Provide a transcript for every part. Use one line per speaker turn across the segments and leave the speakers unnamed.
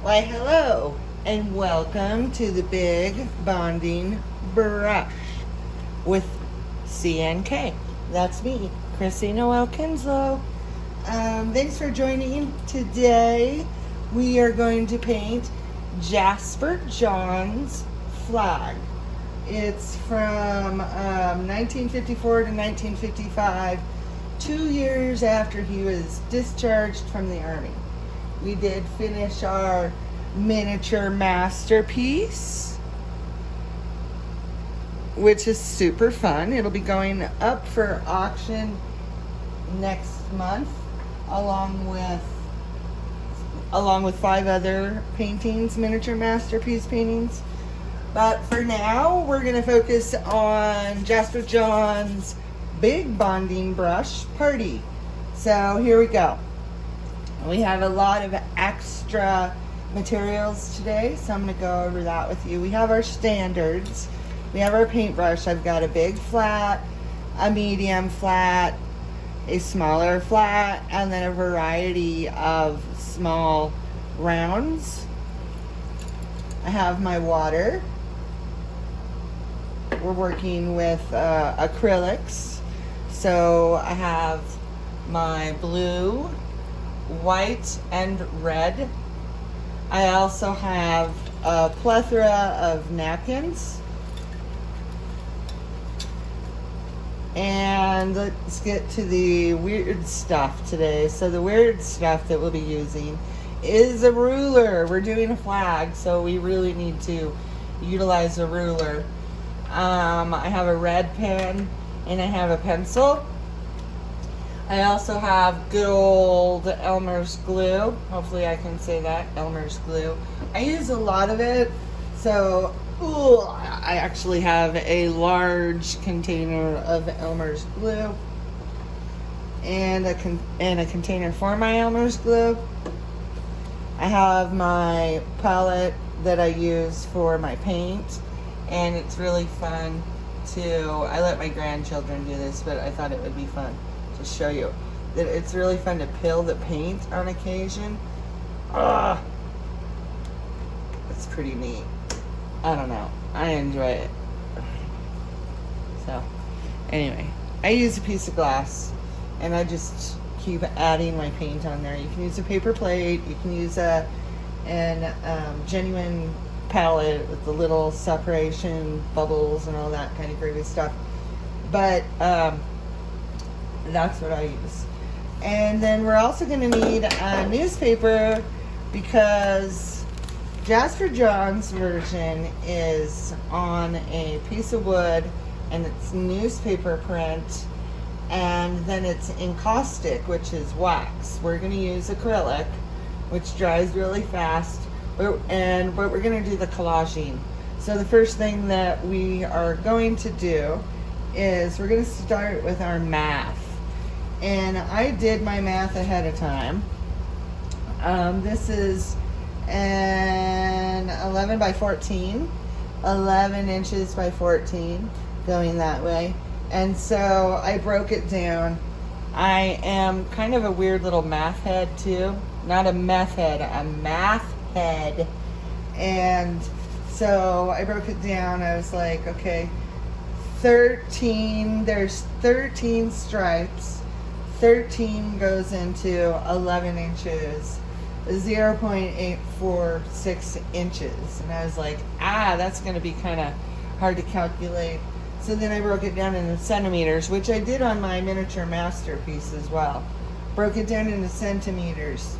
Why, hello, and welcome to the Big Bonding Brush with CNK. That's me, Chrissy Noel Kinslow. Thanks for joining. Today, we are going to paint Jasper John's flag. It's from 1954 to 1955, 2 years after he was discharged from the Army. We did finish our miniature masterpiece, which is super fun. It'll be going up for auction next month, along with 5 other paintings, miniature masterpiece paintings. But for now, we're going to focus on Jasper John's Big Bonding Brush Party. So here we go. We have a lot of extra materials today, so I'm going to go over that with you. We have our standards. We have our paintbrush. I've got a big flat, a medium flat, a smaller flat, and then a variety of small rounds. I have my water. We're working with acrylics. So I have my blue, white, and red. I also have a plethora of napkins. And let's get to the weird stuff today. So the weird stuff that we'll be using is a ruler. We're doing a flag, so we really need to utilize a ruler. I have a red pen and I have a pencil. I also have good old Elmer's glue. Hopefully I can say that, Elmer's glue. I use a lot of it, so I actually have a large container of Elmer's glue and a container for my Elmer's glue. I have my palette that I use for my paint, and it's really fun I let my grandchildren do this, but I thought it would be fun to show you that it's really fun to peel the paint on occasion. It's pretty neat. I don't know. I enjoy it. So, anyway, I use a piece of glass, and I just keep adding my paint on there. You can use a paper plate. You can use a genuine palette with the little separation bubbles and all that kind of gravy stuff. But that's what I use. And then we're also going to need a newspaper, because Jasper John's version is on a piece of wood, and it's newspaper print, and then it's encaustic, which is wax. We're going to use acrylic, which dries really fast, but we're going to do the collaging. So the first thing that we are going to do is we're going to start with our math. And I did my math ahead of time. This is an 11 by 14, 11 inches by 14, going that way. And so I broke it down. I am kind of a weird little math head too. Not a meth head, a math head. And so I broke it down. I was like, okay, there's 13 stripes. 13 goes into 11 inches, 0.846 inches. And I was like, that's going to be kind of hard to calculate. So then I broke it down into centimeters, which I did on my miniature masterpiece as well. Broke it down into centimeters.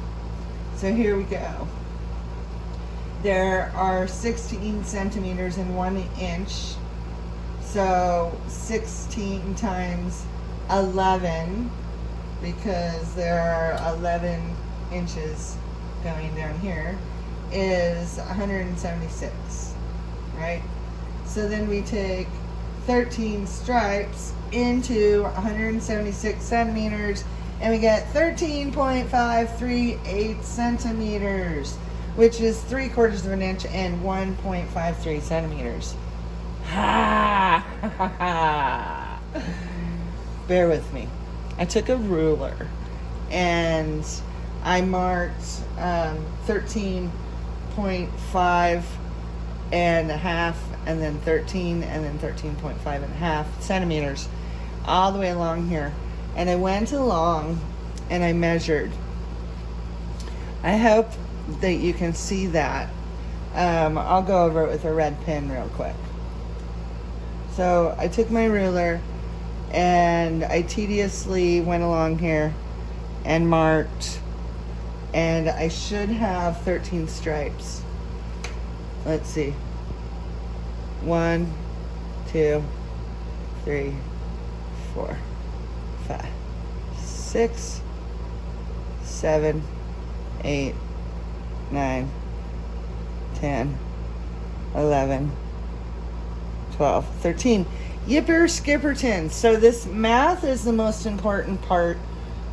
So here we go. There are 16 centimeters in 1 inch. So 16 times 11, because there are 11 inches going down here, is 176, right? So then we take 13 stripes into 176 centimeters, and we get 13.538 centimeters, which is 3/4 of an inch and 1.53 centimeters. Ha ha ha! Bear with me. I took a ruler and I marked 13 13.5 and a half, and then 13, and then 13.5 and a half centimeters all the way along here. And I went along and I measured. I hope that you can see that. I'll go over it with a red pen real quick. So I took my ruler and I tediously went along here and marked, and I should have 13 stripes. Let's see. 1, 2, 3, 4, 5, 6, 7, 8, 9, 10, 11, 12, 13. Yipper skipperton. So this math is the most important part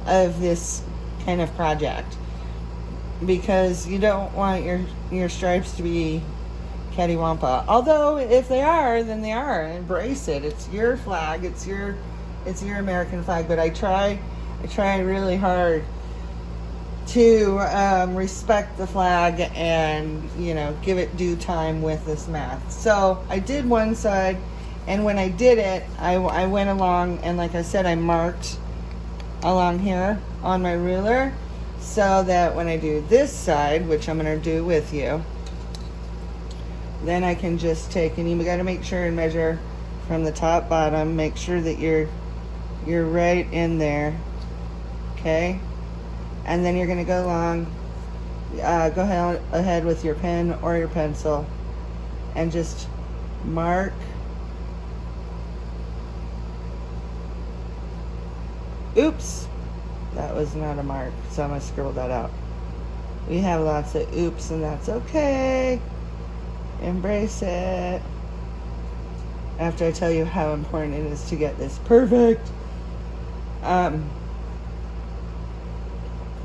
of this kind of project, because you don't want your stripes to be cattywampa. Although if they are, then they are. Embrace it. It's your flag. It's your American flag. But I try really hard to respect the flag and, you know, give it due time with this math. So I did one side, and when I did it, I went along, and like I said, I marked along here on my ruler, so that when I do this side, which I'm going to do with you, then I can just take, and you got to make sure and measure from the top bottom, make sure that you're right in there, okay? And then you're going to go along, go ahead with your pen or your pencil and just mark. Oops, that was not a mark, so I'm going to scribble that out. We have lots of oops, and that's okay. Embrace it. After I tell you how important it is to get this perfect.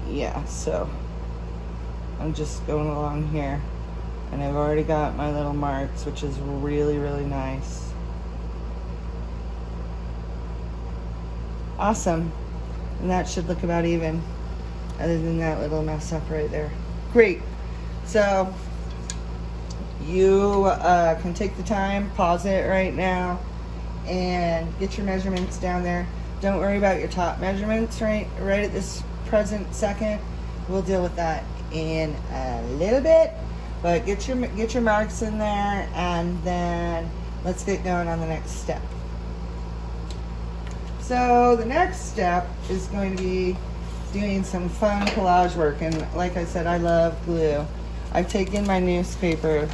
Yeah, so I'm just going along here, and I've already got my little marks, which is really, really nice. Awesome. And that should look about even, other than that little mess up right there. Great. So you can take the time, pause it right now, and get your measurements down there. Don't worry about your top measurements right at this present second. We'll deal with that in a little bit, but get your marks in there, and then let's get going on the next step. So the next step is going to be doing some fun collage work, and like I said, I love glue. I've taken my newspaper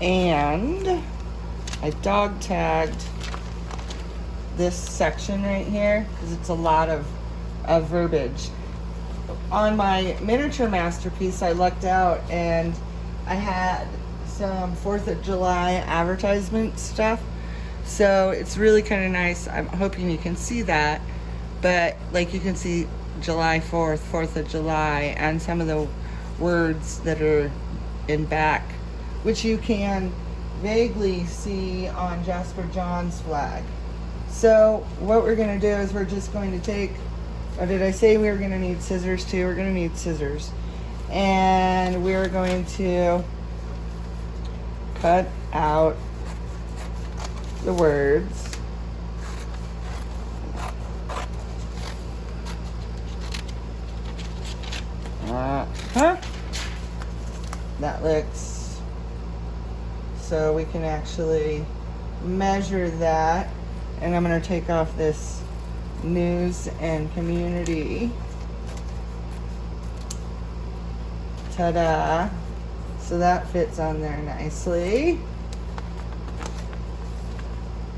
and I dog tagged this section right here because it's a lot of verbiage. On my miniature masterpiece, I lucked out and I had some 4th of July advertisement stuff. So it's really kind of nice. I'm hoping you can see that. But like you can see July 4th, 4th of July, and some of the words that are in back, which you can vaguely see on Jasper John's flag. So what we're going to do is we're just going to take, or did I say we were going to need scissors too? We're going to need scissors. And we're going to cut out the words. That looks, so we can actually measure that. And I'm going to take off this news and community. Ta-da! So that fits on there nicely.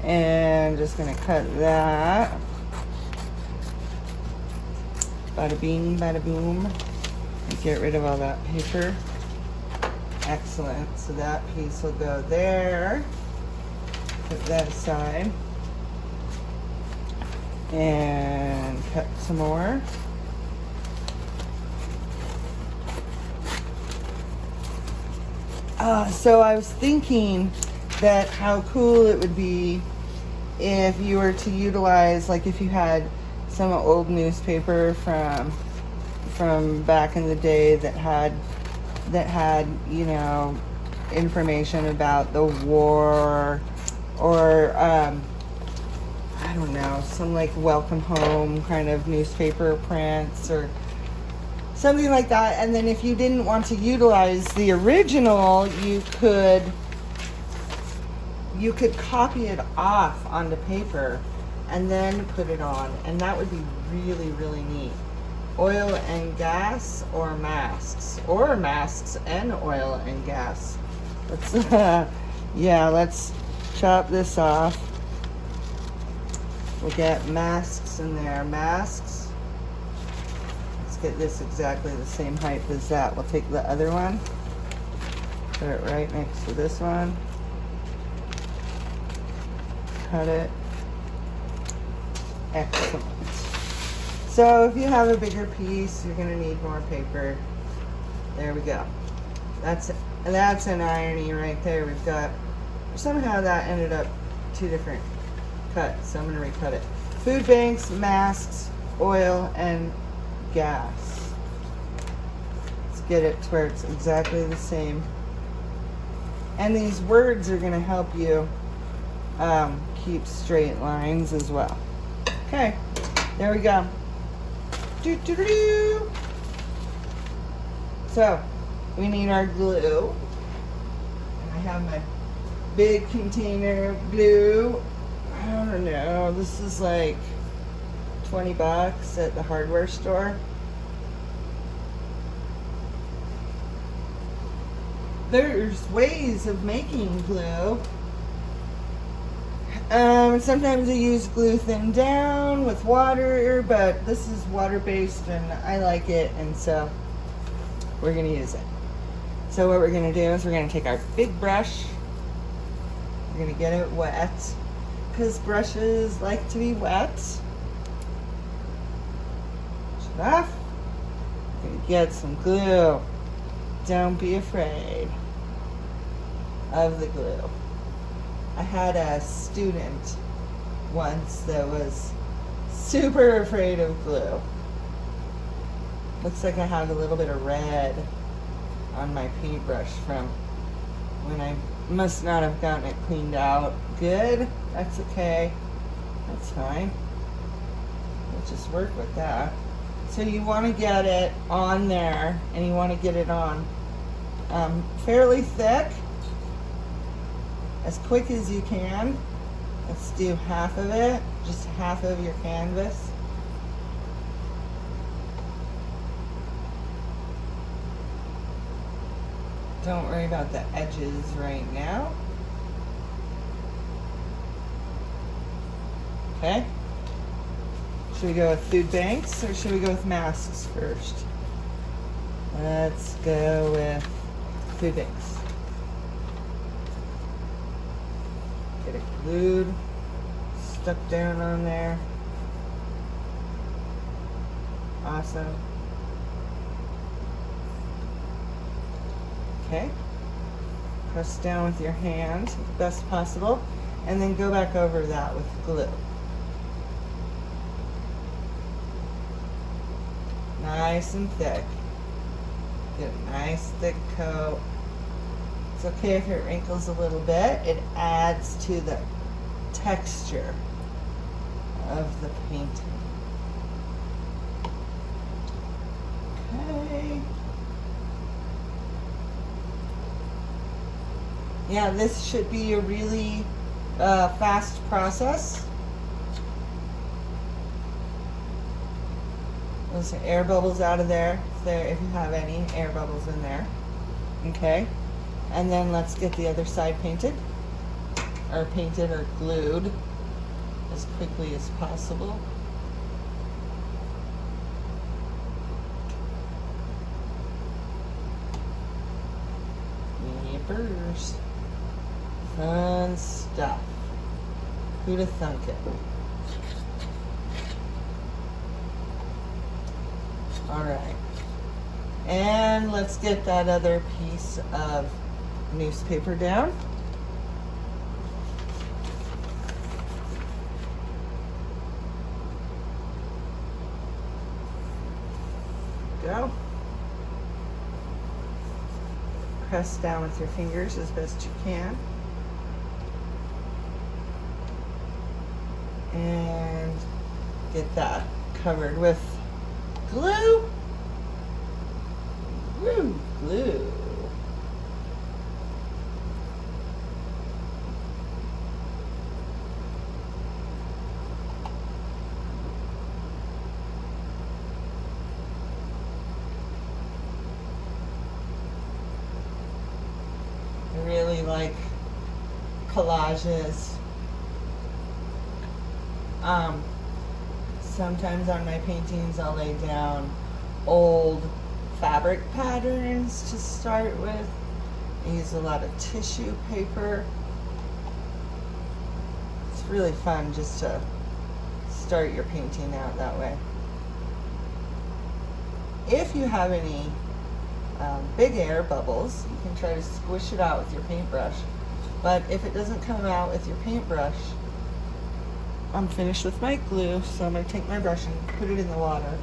And just going to cut that. Bada bing, bada boom. And get rid of all that paper. Excellent. So that piece will go there. Put that aside. And cut some more. So I was thinking that how cool it would be if you were to utilize, like if you had some old newspaper from back in the day that had that had, you know, information about the war, or I don't know, some like welcome home kind of newspaper prints or something like that. And then if you didn't want to utilize the original, you could copy it off onto paper and then put it on, and that would be really, really neat. Oil and gas, or masks and oil and gas. Let's yeah, let's chop this off. We'll get masks in there. Masks. Let's get this exactly the same height as that. We'll take the other one, put it right next to this one, cut it. Excellent. So if you have a bigger piece, you're going to need more paper. There we go. That's an irony right there. We've got, somehow that ended up two different cuts, so I'm going to recut it. Food banks, masks, oil, and gas. Let's get it to where it's exactly the same. And these words are going to help you keep straight lines as well. Okay, there we go. Do-do-do-do. So, we need our glue. And I have my big container of glue. I don't know, this is like 20 bucks at the hardware store. There's ways of making glue. Sometimes I use glue thin down with water, but this is water-based and I like it, and so we're going to use it. So what we're going to do is we're going to take our big brush, we're going to get it wet, because brushes like to be wet. Push it off. We're going to get some glue. Don't be afraid of the glue. I had a student once that was super afraid of glue. Looks like I have a little bit of red on my paintbrush from when I must not have gotten it cleaned out good. That's okay. That's fine. We'll just work with that. So you want to get it on there, and you want to get it on fairly thick, as quick as you can. Let's do half of it, just half of your canvas. Don't worry about the edges right now. Okay. Should we go with food banks or should we go with masks first? Let's go with food banks. Get it glued, stuck down on there. Awesome. Okay. Press down with your hand, best possible, and then go back over that with glue. Nice and thick. Get a nice thick coat. It's okay if it wrinkles a little bit. It adds to the texture of the painting. Okay. Yeah, this should be a really fast process. Those are air bubbles out of there, if you have any air bubbles in there. Okay. And then let's get the other side painted or glued as quickly as possible. Yippers. Fun stuff. Who'd have thunk it? Alright. And let's get that other piece of newspaper down. Go. press down with your fingers as best you can. And get that covered with glue. Woo, glue. I really like collages. Sometimes on my paintings I'll lay down old fabric patterns to start with. I use a lot of tissue paper. It's really fun just to start your painting out that way. If you have any big air bubbles, you can try to squish it out with your paintbrush. But if it doesn't come out with your paintbrush, I'm finished with my glue, so I'm going to take my brush and put it in the water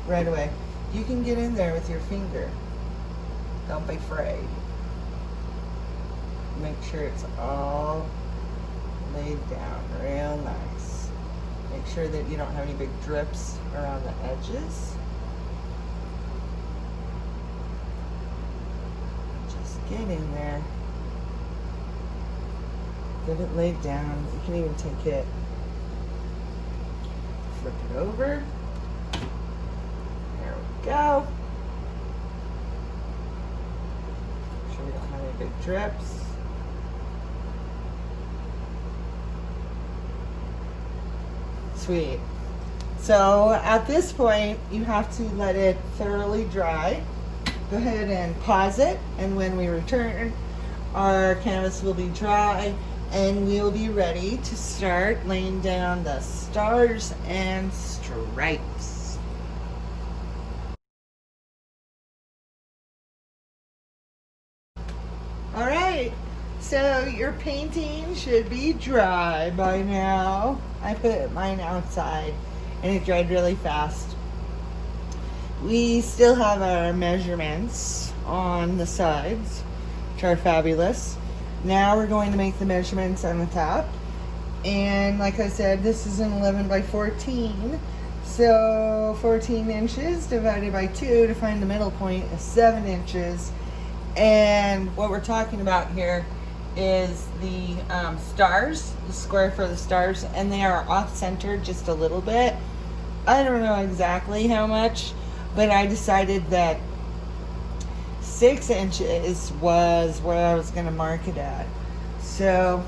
right away. You can get in there with your finger. Don't be afraid. Make sure it's all laid down real nice. Make sure that you don't have any big drips around the edges. Just get in there. Get it laid down. You can even take it, flip it over. There we go. Make sure we don't have any big drips. Sweet. So at this point, you have to let it thoroughly dry. Go ahead and pause it, and when we return, our canvas will be dry and we'll be ready to start laying down the stars and stripes. All right, so your painting should be dry by now. I put mine outside and it dried really fast. We still have our measurements on the sides, which are fabulous. Now we're going to make the measurements on the top. And like I said, this is an 11 by 14. So 14 inches divided by 2 to find the middle point is 7 inches. And what we're talking about here is the stars, the square for the stars, and they are off-center just a little bit. I don't know exactly how much, but I decided that 6 inches was where I was going to mark it at. So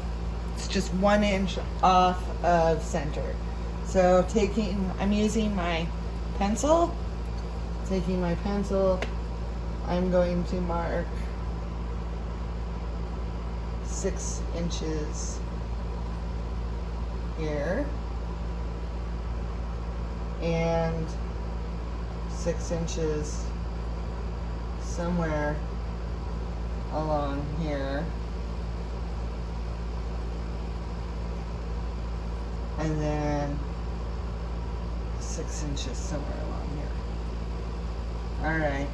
it's just 1 inch off of center. So I'm using my pencil. Taking my pencil, I'm going to mark 6 inches here and 6 inches somewhere along here, and then 6 inches somewhere along here. All right,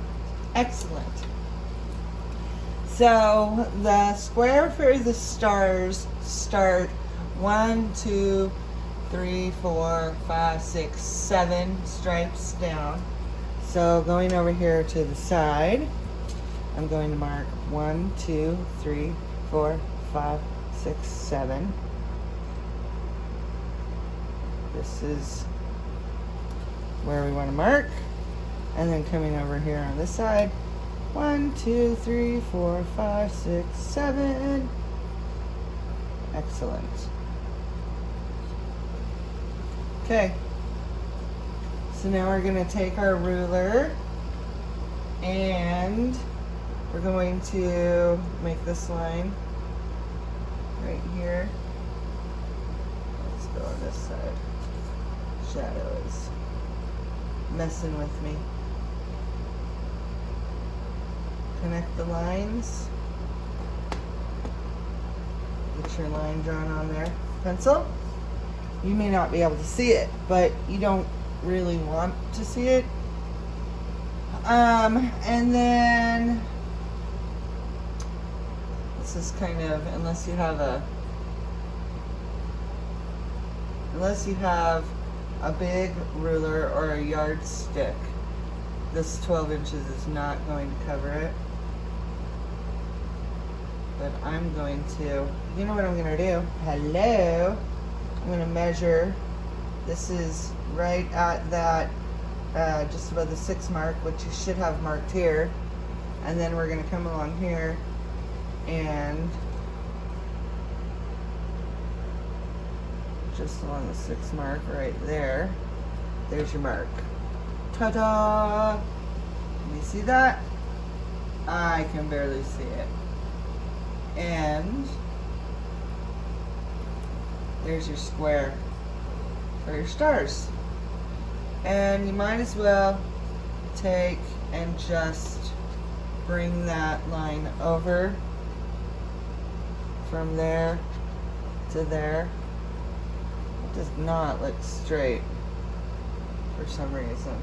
excellent. So the square for the stars start 1, 2, 3, 4, 5, 6, 7 stripes down. So going over here to the side, I'm going to mark 1, 2, 3, 4, 5, 6, 7. This is where we want to mark. And then coming over here on this side, 1, 2, 3, 4, 5, 6, 7. Excellent. Okay. So now we're going to take our ruler and we're going to make this line right here. Let's go on this side. Shadow is messing with me. Connect the lines. Get your line drawn on there. Pencil. You may not be able to see it, but you don't really want to see it. And then this is kind of, unless you have a big ruler or a yardstick, this 12 inches is not going to cover it. But I'm going to, you know what I'm going to do? Hello. I'm going to measure. This is right at that, just above the 6 mark, which you should have marked here. And then we're going to come along here and just along the 6 mark right there. There's your mark. Ta-da! Can you see that? I can barely see it. And there's your square for your stars. And you might as well take and just bring that line over from there to there. It does not look straight for some reason.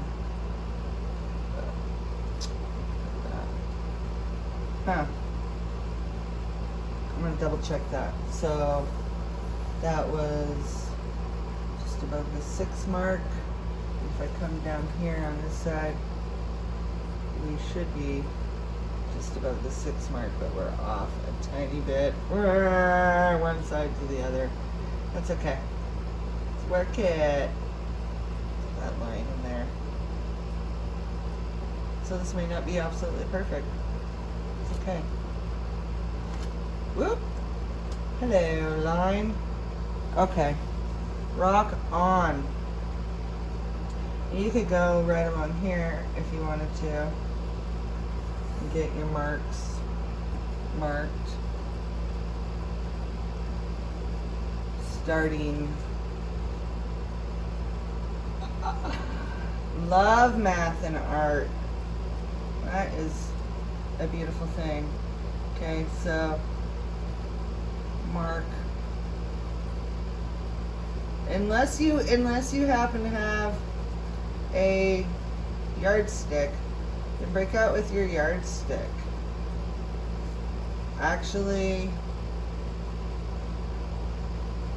Huh. I'm going to double check that. So that was just above the 6 mark. If I come down here on this side, we should be just above the 6 mark, but we're off a tiny bit. One side to the other. That's okay. Let's work it. That line in there. So this may not be absolutely perfect. It's okay. Whoop. Hello, line. Okay. Rock on. You could go right along here if you wanted to and get your marks marked. Starting. Love math and art. That is a beautiful thing. Okay, so mark. Unless you happen to have a yardstick, then break out with your yardstick. Actually,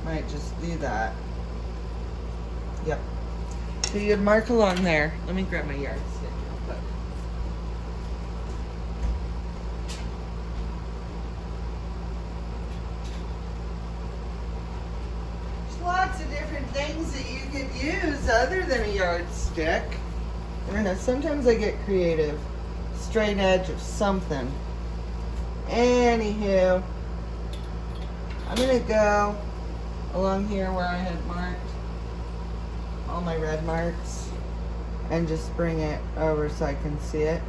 might just do that. Yep. So you'd mark along there. Let me grab my yardstick real quick. Lots of different things that you could use other than a yardstick. I don't know, sometimes I get creative. Straight edge of something. Anywho, I'm going to go along here where I had marked all my red marks and just bring it over so I can see it.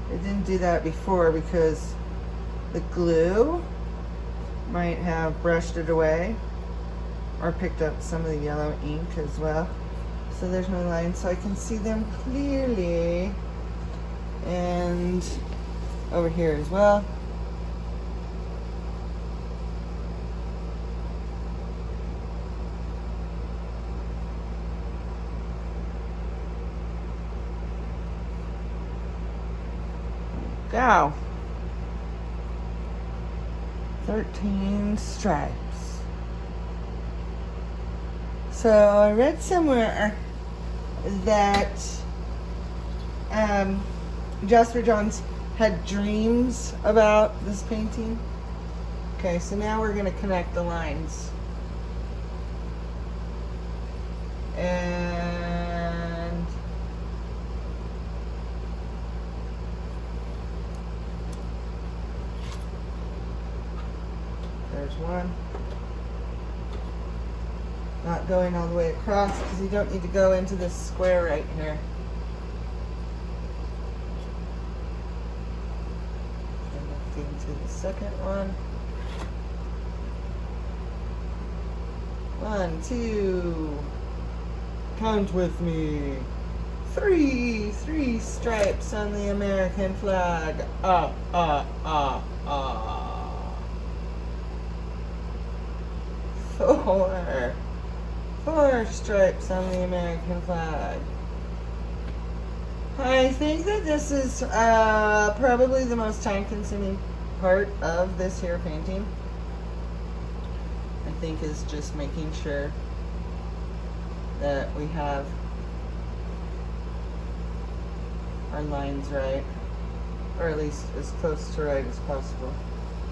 I didn't do that before because the glue might have brushed it away or picked up some of the yellow ink as well. So there's my lines so I can see them clearly. And over here as well. Go. 13 stripes. So I read somewhere that Jasper Johns had dreams about this painting. Okay, so now we're going to connect the lines. And there's one. Not going all the way across because you don't need to go into this square right here. Connecting to the second one. 1, 2. Count with me. 3 stripes on the American flag. 4 stripes on the American flag. I think that this is probably the most time-consuming part of this here painting. I think is just making sure that we have our lines right, or at least as close to right as possible.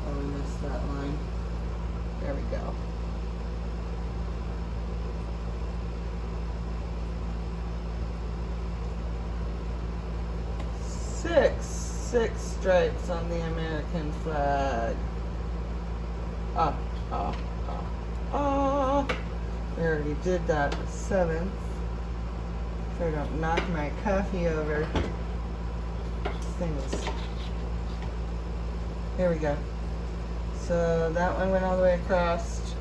Oh, we missed that line. There we go. Six stripes on the American flag. We already did that the 7th. So I don't knock my coffee over. This thing is. Here we go. So that one went all the way across.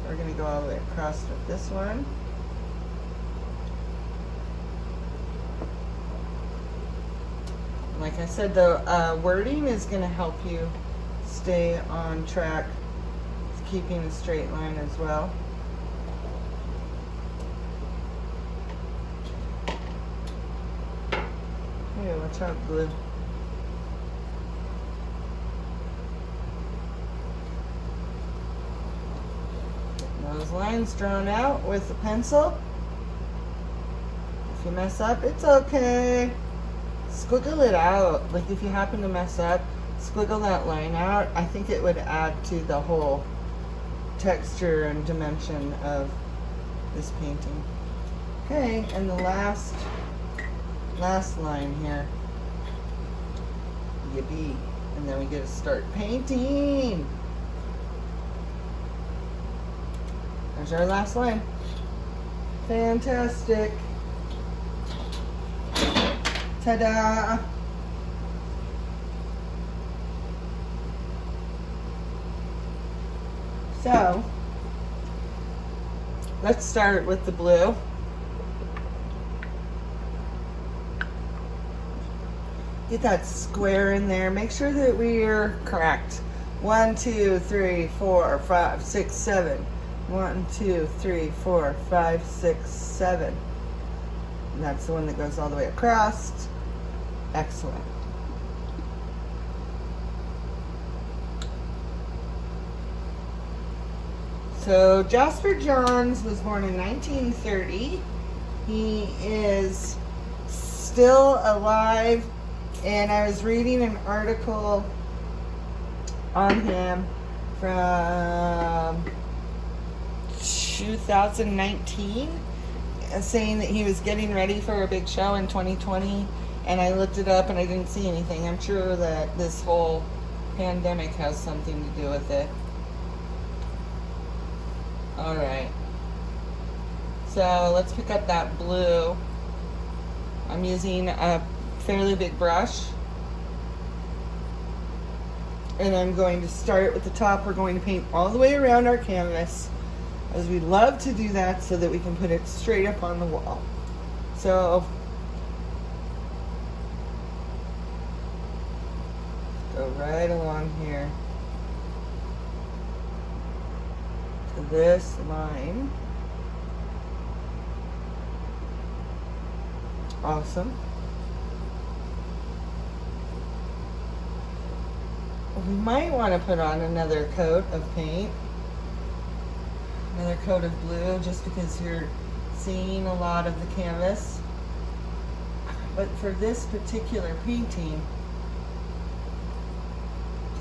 We're going to go all the way across with this one. Like I said, the wording is going to help you stay on track with keeping a straight line as well. Hey, watch out, blue. Getting those lines drawn out with a pencil. If you mess up, it's okay. Squiggle it out. Like if you happen to mess up, squiggle that line out. I think it would add to the whole texture and dimension of this painting. Okay, and the last line here. Yippee. And then we get to start painting. There's our last line. Fantastic. Ta-da! So, let's start with the blue. Get that square in there. Make sure that we're correct. 1, 2, 3, 4, 5, 6, 7. 1, 2, 3, 4, 5, 6, 7. And that's the one that goes all the way across. Excellent. So Jasper Johns was born in 1930. He is still alive, and I was reading an article on him from 2019 saying that he was getting ready for a big show in 2020, and I looked it up and I didn't see anything. I'm sure that this whole pandemic has something to do with it. Alright, so let's pick up that blue. I'm using a fairly big brush, and I'm going to start with the top. We're going to paint all the way around our canvas, as we love to do that so that we can put it straight up on the wall. So go right along here to this line. Awesome. We might want to put on another coat of paint. Another coat of blue, just because you're seeing a lot of the canvas. But for this particular painting,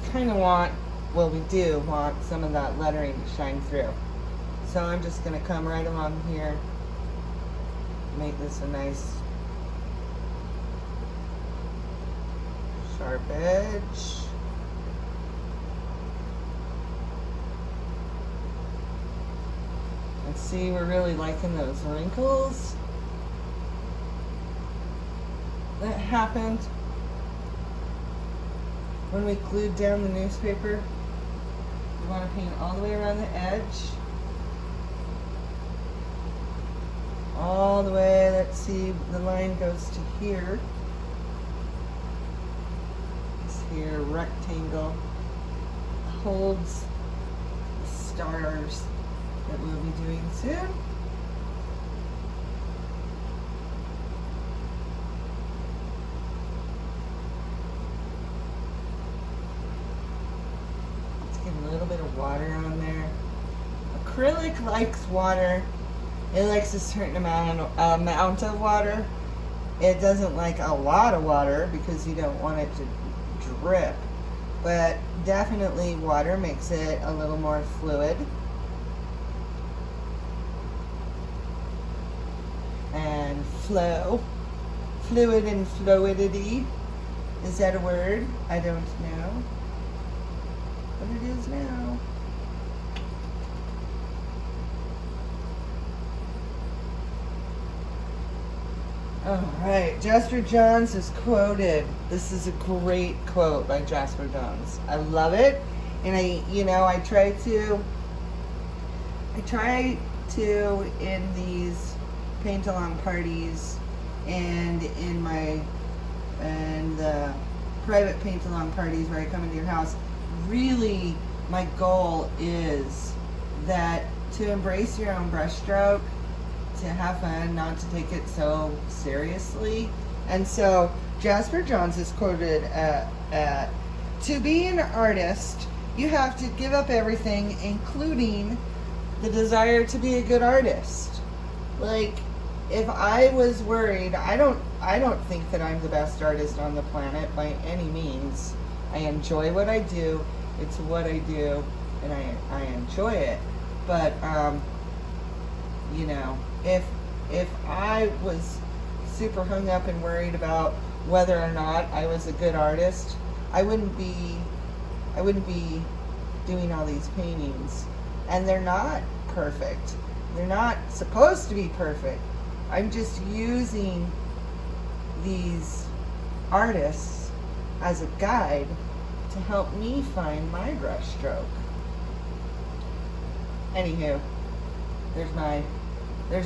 you kind of want, well, we do want some of that lettering to shine through. So I'm just going to come right along here, make this a nice sharp edge. And see, we're really liking those wrinkles that happened when we glued down the newspaper. We want to paint all the way around the edge. All the way, let's see, the line goes to here. This here rectangle holds the stars that we'll be doing soon. water on there. Acrylic likes water. It likes a certain amount of water. It doesn't like a lot of water because you don't want it to drip. But definitely water makes it a little more fluid. And flow. Fluid and fluidity. Is that a word? I don't know. But it is now. All right, Jasper Johns is quoted. This is a great quote by Jasper Johns. I love it, and I try to in these paint along parties and in the private paint along parties where I come into your house. Really, my goal is that to embrace your own brushstroke, to have fun, not to take it so seriously. And so Jasper Johns is quoted at to be an artist, you have to give up everything, including the desire to be a good artist. Like, if I was worried, I don't think that I'm the best artist on the planet by any means. I enjoy what I do. It's what I do, and I enjoy it. But if I was super hung up and worried about whether or not I was a good artist, I wouldn't be doing all these paintings. And they're not perfect. They're not supposed to be perfect. I'm just using these artists as a guide to help me find my brush stroke. Anywho, there's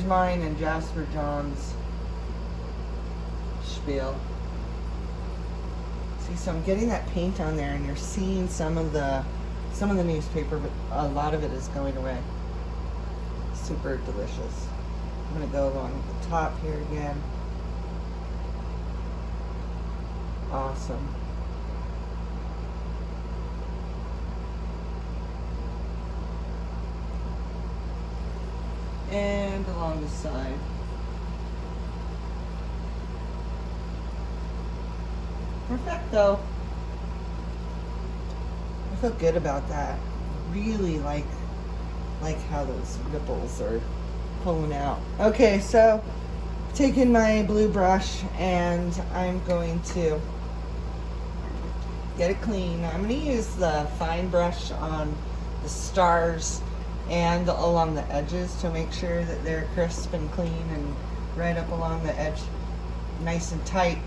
mine and Jasper Johns' spiel. See, so I'm getting that paint on there, and you're seeing some of the newspaper, but a lot of it is going away. Super delicious. I'm gonna go along the top here again. Awesome. And along the side. Perfecto. I feel good about that. Really like how those ripples are pulling out. Okay, so taking my blue brush and I'm going to get it clean. I'm going to use the fine brush on the stars and along the edges to make sure that they're crisp and clean and right up along the edge, nice and tight.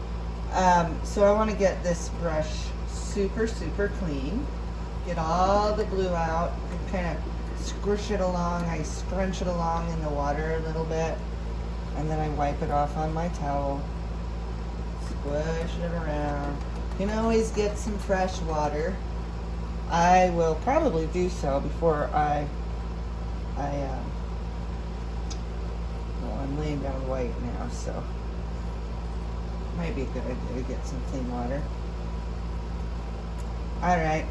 So I want to get this brush super clean, get all the blue out, and kind of squish it along. I scrunch it along in the water a little bit, and then I wipe it off on my towel, squish it around. You can always get some fresh water. I will probably do so before well, I'm laying down white now, so it might be a good idea to get some clean water. Alright,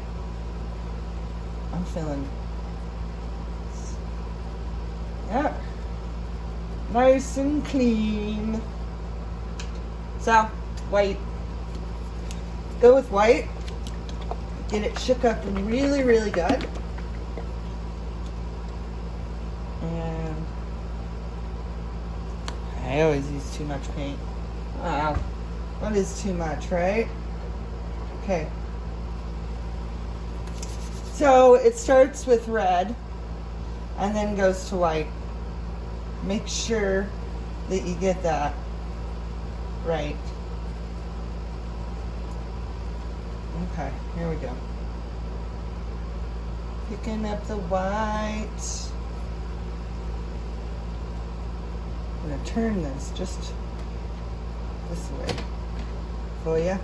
I'm feeling, yeah, nice and clean. So, white. Go with white. Get it shook up really good. And I always use too much paint. Wow. What is too much, right? Okay. So it starts with red and then goes to white. Make sure that you get that right. Okay, here we go. Picking up the white. I'm going to turn this just this way for you.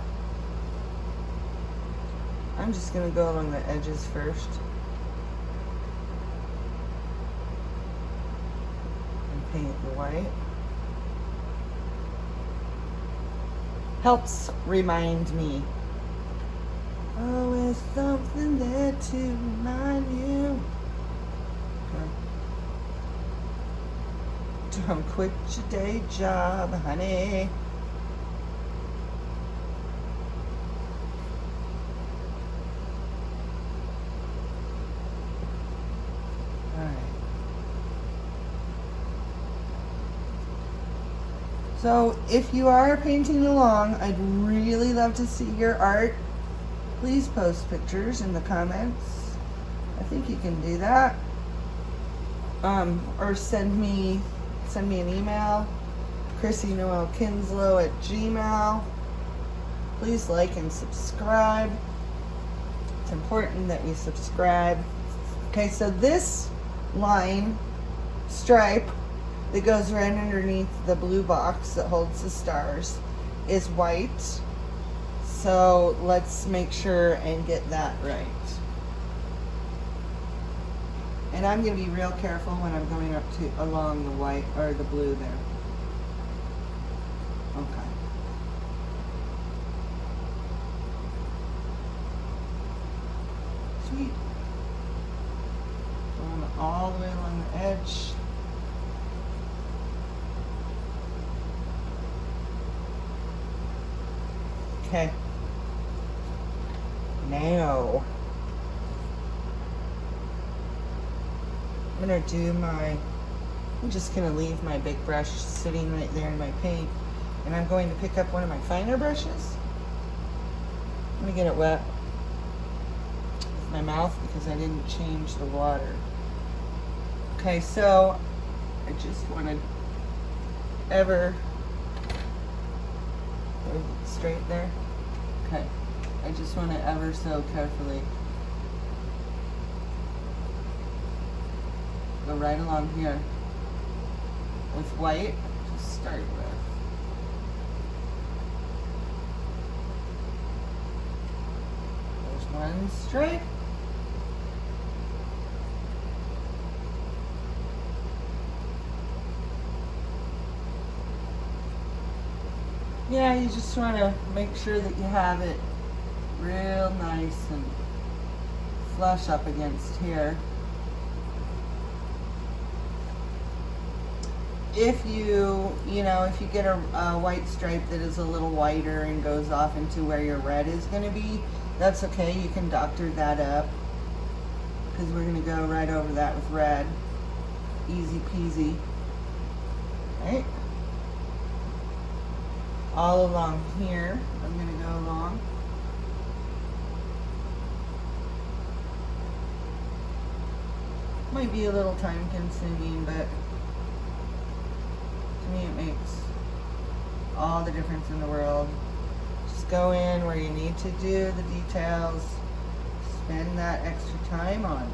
I'm just going to go along the edges first. And paint the white. Helps remind me Always something there to remind you. Don't quit your day job, honey. Alright. So if you are painting along, I'd really love to see your art. Please post pictures in the comments. I think you can do that. Or send me an email, ChrissyNoelKinslow@gmail. Please like and subscribe. It's important that we subscribe. Okay, so this line stripe that goes right underneath the blue box that holds the stars is white. So let's make sure and get that right. And I'm going to be real careful when I'm going up to along the white or the blue there. Okay. Sweet. Going all the way along the edge. Okay. Now I'm gonna do I'm just gonna leave my big brush sitting right there in my paint, and I'm going to pick up one of my finer brushes. I'm gonna get it wet with my mouth because I didn't change the water. Okay, so I just want to straight there. Okay, I just want to ever so carefully go right along here with white to start with. There's one stripe. Yeah, you just want to make sure that you have it real nice and flush up against here. If you get a white stripe that is a little whiter and goes off into where your red is going to be, that's okay. You can doctor that up because we're going to go right over that with red. Easy peasy. Right? All along here, I'm going to go along. Might be a little time consuming, but to me it makes all the difference in the world. Just go in where you need to do the details. Spend that extra time on it.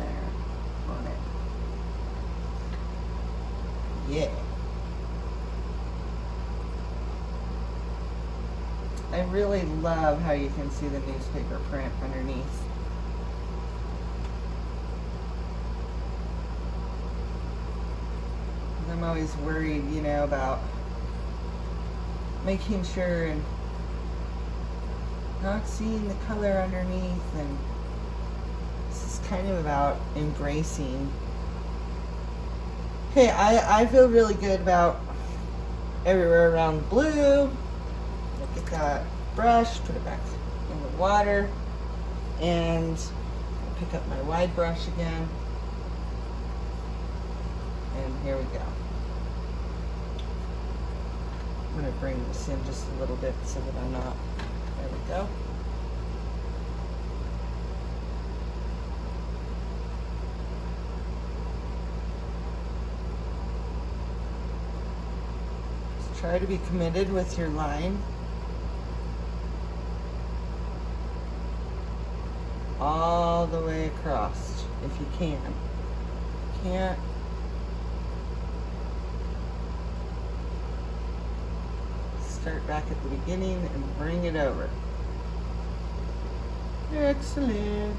Yeah. I really love how you can see the newspaper print underneath. I'm always worried, about making sure and not seeing the color underneath, and this is kind of about embracing. Okay, I feel really good about everywhere around the blue. Look at that brush, put it back in the water, and pick up my wide brush again. And here we go. I'm going to bring this in just a little bit so that I'm not, there we go. Just try to be committed with your line. All the way across, if you can. Can't. Start back at the beginning and bring it over. Excellent.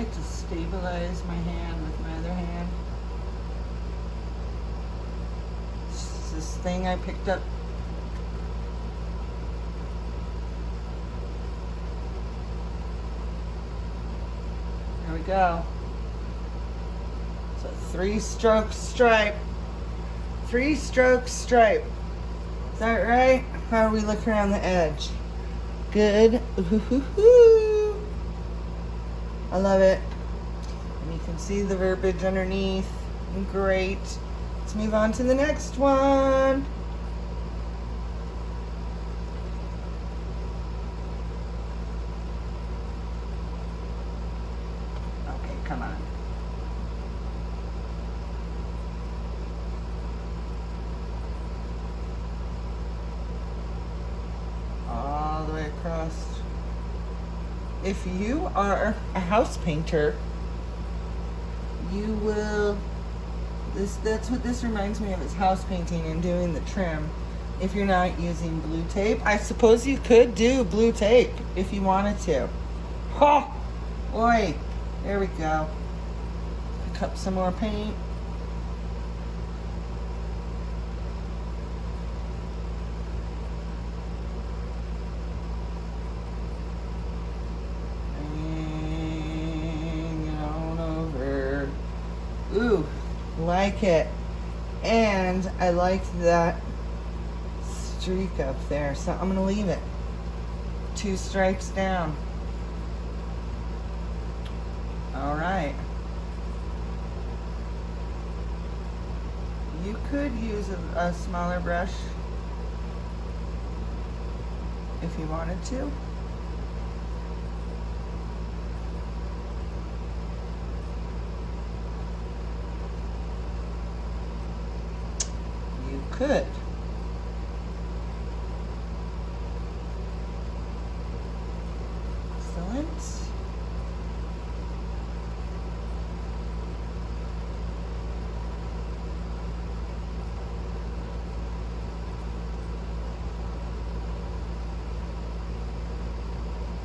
like to stabilize my hand with my other hand. It's this thing I picked up. There we go. So 3-stroke stripe. 3-stroke stripe. Is that right? How are we looking around the edge? Good. Ooh-hoo-hoo. I love it. And you can see the verbiage underneath. Great. Let's move on to the next one. Okay, come on. All the way across. If you are a house painter, you will, that's what this reminds me of, is house painting and doing the trim. If you're not using blue tape, I suppose you could do blue tape if you wanted to. Oh, boy, there we go. Pick up some more paint. Ooh, like it. And I like that streak up there, so I'm gonna leave it. 2 stripes down. All right. You could use a smaller brush if you wanted to. Could. Excellent.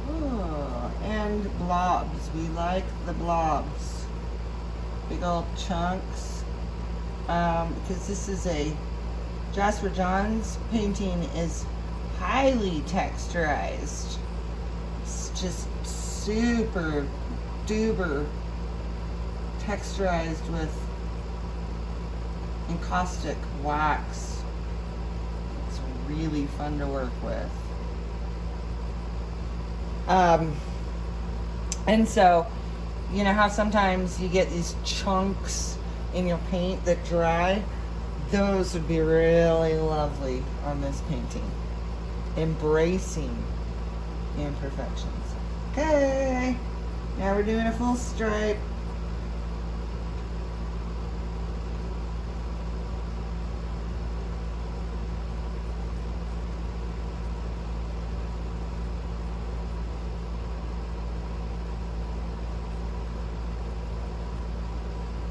Oh, and blobs. We like the blobs. Big old chunks. Because this is a Jasper John's painting is highly texturized. It's just super duper texturized with encaustic wax. It's really fun to work with. And so, you know how sometimes you get these chunks in your paint that dry? Those would be really lovely on this painting. Embracing imperfections. Okay, now we're doing a full stripe.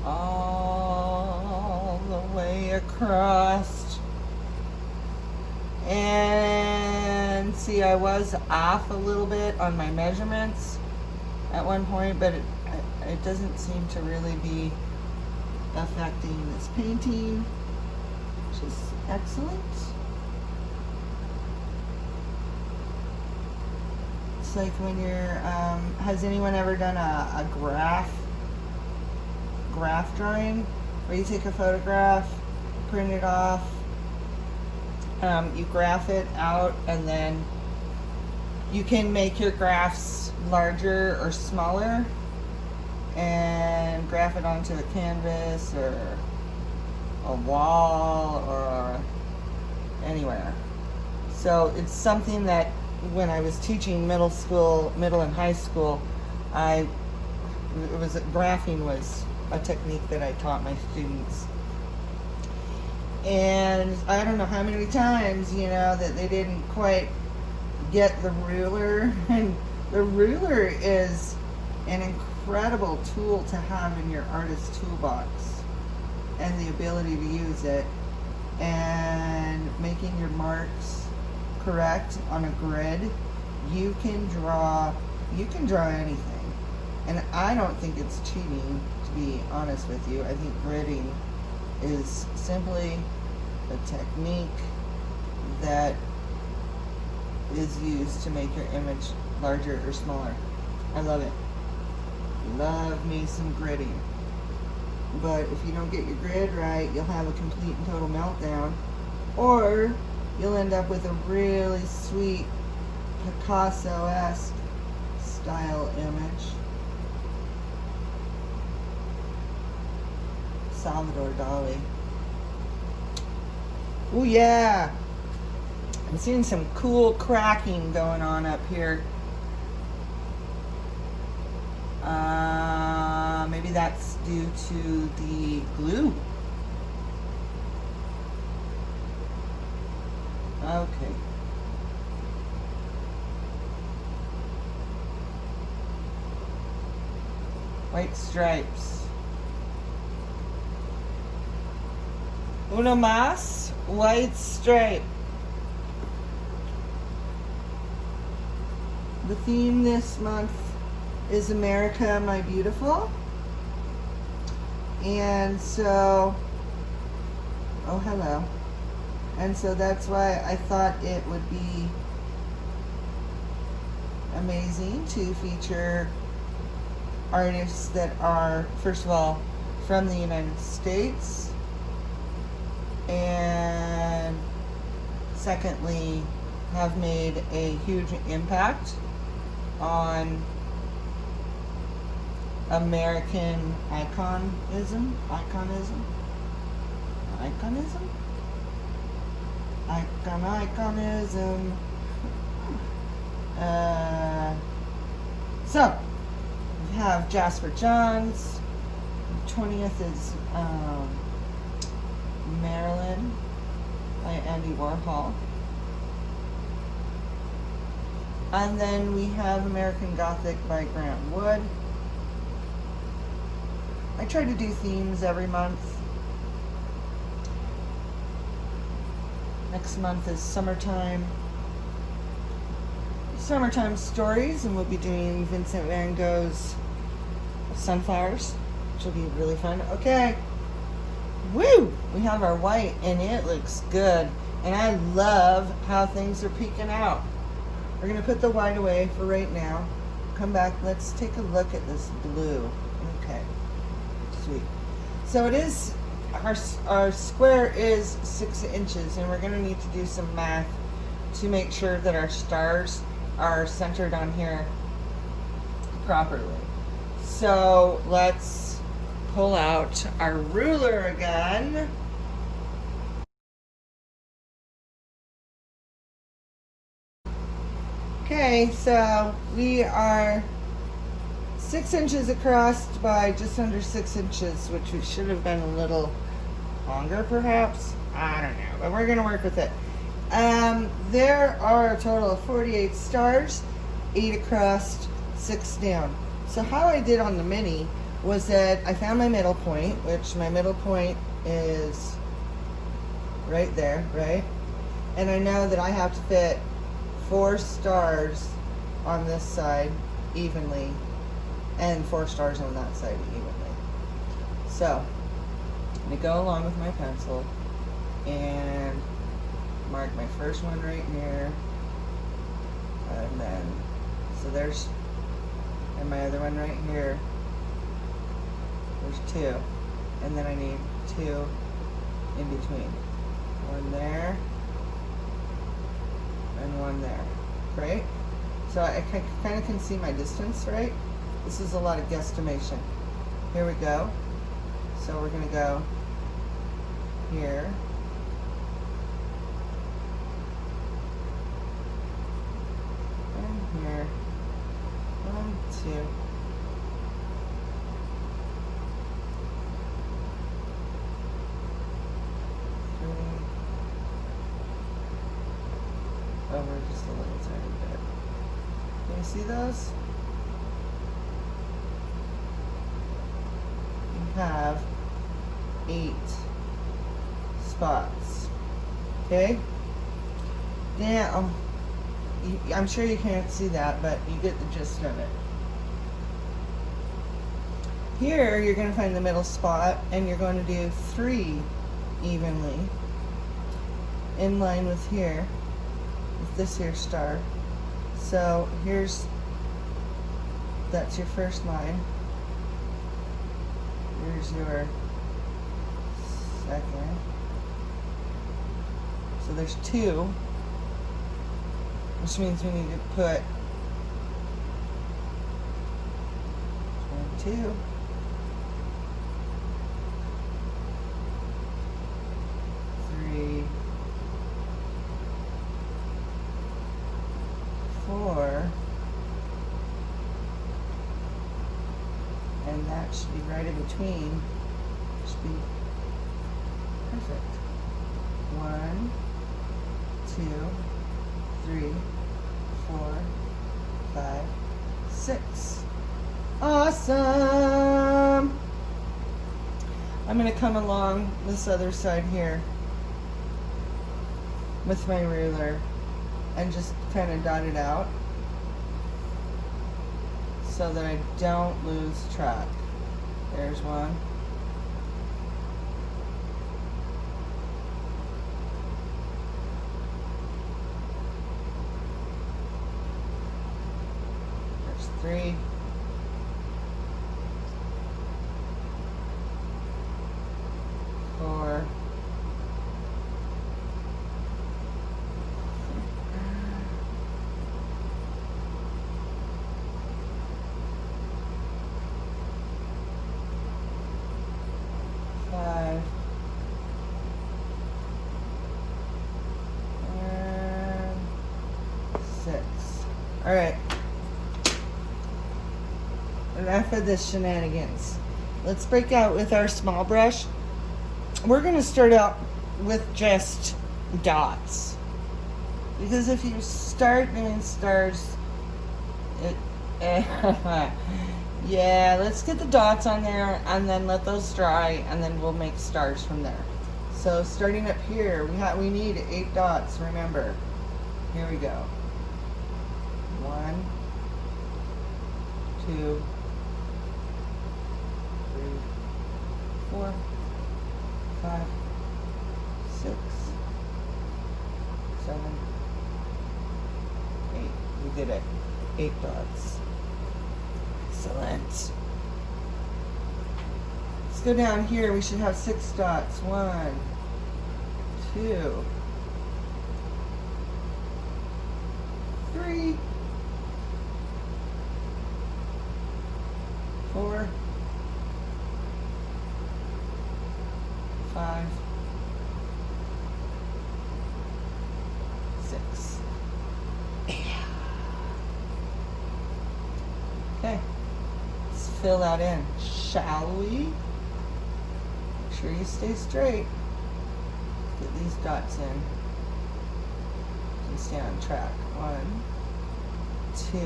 All the way across. And see, I was off a little bit on my measurements at one point, but it doesn't seem to really be affecting this painting, which is excellent. It's like when you're, has anyone ever done a graph drawing, where you take a photograph, print it off, you graph it out, and then you can make your graphs larger or smaller and graph it onto a canvas or a wall or anywhere. So it's something that when I was teaching middle and high school, graphing was a technique that I taught my students. And I don't know how many times, you know, that they didn't quite get the ruler. And the ruler is an incredible tool to have in your artist toolbox, and the ability to use it and making your marks correct on a grid. You can draw anything. And I don't think it's cheating, to be honest with you. I think gridding is simply a technique that is used to make your image larger or smaller. I love it. Love me some gridding. But if you don't get your grid right, you'll have a complete and total meltdown. Or you'll end up with a really sweet Picasso-esque style image. Salvador Dali. Oh yeah! I'm seeing some cool cracking going on up here. Maybe that's due to the glue. Okay. White stripes. Una más, white stripe. The theme this month is America, My Beautiful. And so, oh hello. And so that's why I thought it would be amazing to feature artists that are, first of all, from the United States, and secondly, have made a huge impact on American iconism. So we have Jasper Johns. 20th is Maryland by Andy Warhol. And then we have American Gothic by Grant Wood. I try to do themes every month. Next month is summertime stories, and we'll be doing Vincent van Gogh's Sunflowers, which will be really fun. Okay, woo! We have our white, and it looks good. And I love how things are peeking out. We're gonna put the white away for right now. Come back, let's take a look at this blue. Okay, sweet. So it is, our square is 6 inches, and we're gonna need to do some math to make sure that our stars are centered on here properly. So let's pull out our ruler again. Okay, so we are 6 inches across by just under 6 inches, which we should have been a little longer perhaps. I don't know, but we're gonna work with it. There are a total of 48 stars, 8 across, 6 down. So how I did on the mini was that I found my middle point, which my middle point is right there, right? And I know that I have to fit 4 stars on this side evenly and 4 stars on that side evenly. So I'm gonna go along with my pencil and mark my first one right here, and then so there's, and my other one right here, there's 2, and then I need 2 in between, 1 there and 1 there, right? So I kind of can see my distance, right? This is a lot of guesstimation. Here we go. So we're gonna go here, and here, 1, 2. Over just a little tiny bit. Can you see those? You have 8 spots. Okay? Now, I'm sure you can't see that, but you get the gist of it. Here you're going to find the middle spot, and you're going to do 3 evenly in line with here, with this here star. So that's your first line. Here's your second. So there's 2, which means we need to put 2. 3, 4, and that should be right in between. Should be perfect. 1, 2, 3, 4, 5, 6. Awesome! I'm going to come along this other side here with my ruler and just kind of dot it out so that I don't lose track. There's one. There's 3. 4. 5. And 6. All right. Enough of this shenanigans. Let's break out with our small brush. We're going to start out with just dots, because if you start doing stars, yeah, let's get the dots on there and then let those dry, and then we'll make stars from there. So starting up here, we need 8 dots, remember. Here we go. 1, 2, 3, 4, 5, 6, 7, 8. We did it. 8 dots. Excellent. Let's go down here. We should have 6 dots. 1, 2, 3, 4, 5, 6. Okay, let's fill that in, shall we? Make sure you stay straight. Get these dots in. You can stay on track. 1, 2.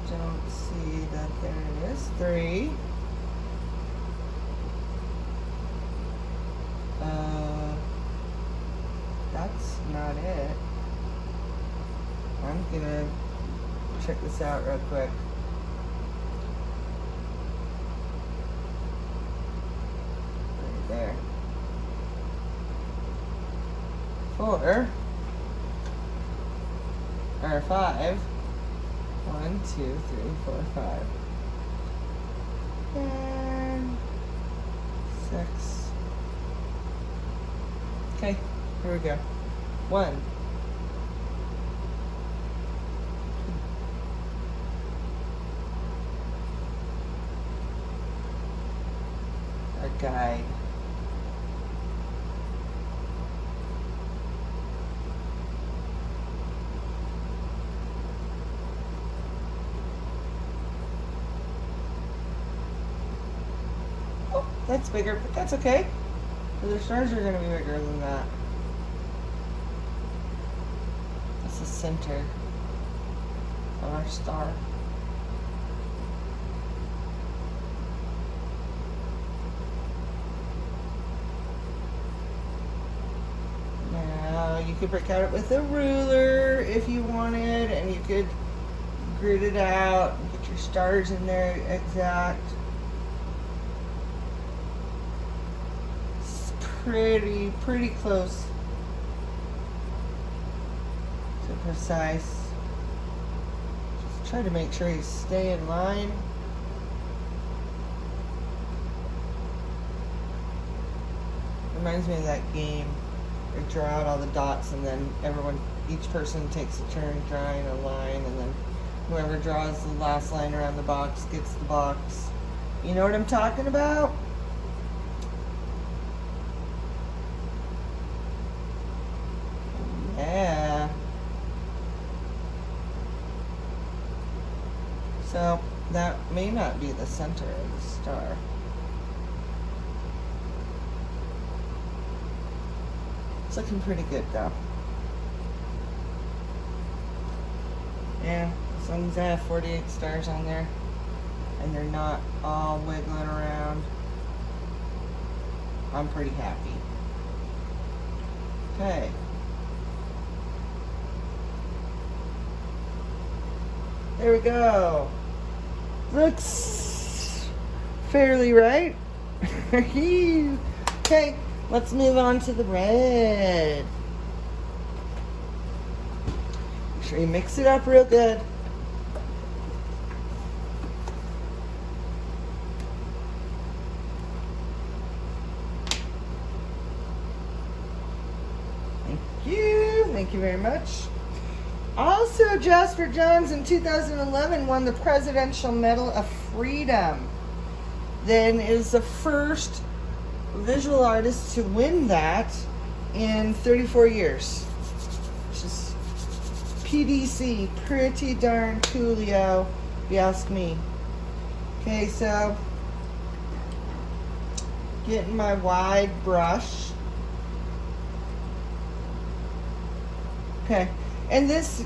Don't see that. There it is. 3. That's not it. I'm gonna check this out real quick. Right there. 4 or 5. 1, 2, 3, 4, 5. And 6. Okay, here we go. 1. Our guide. Oh, that's bigger, but that's okay. The stars are going to be bigger than that. That's the center of our star. Now you could break out with a ruler if you wanted, and you could grid it out. You could your stars in there exact. It's pretty close to precise. Just try to make sure you stay in line. Reminds me of that game where you draw out all the dots and then each person takes a turn drawing a line, and then whoever draws the last line around the box gets the box. You know what I'm talking about? Yeah. So that may not be the center of the star. It's looking pretty good though. Yeah, as long as I have 48 stars on there and they're not all wiggling around, I'm pretty happy. Okay. There we go. Looks fairly right. Okay, let's move on to the red. Make sure you mix it up real good. Thank you very much. Also, Jasper Johns in 2011 won the Presidential Medal of Freedom. Then is the first visual artist to win that in 34 years. Which is PDC, pretty darn coolio, if you ask me. Okay, so getting my wide brush. Okay, and this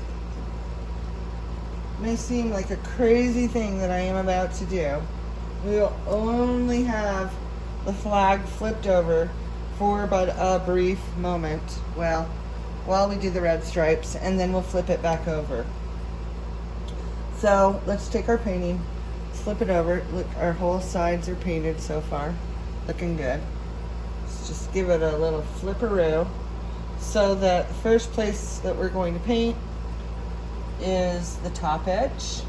may seem like a crazy thing that I am about to do. We'll only have the flag flipped over for but a brief moment, well, while we do the red stripes, and then we'll flip it back over. So let's take our painting, flip it over. Look, our whole sides are painted so far, looking good. Let's just give it a little flipperoo. So the first place that we're going to paint is the top edge.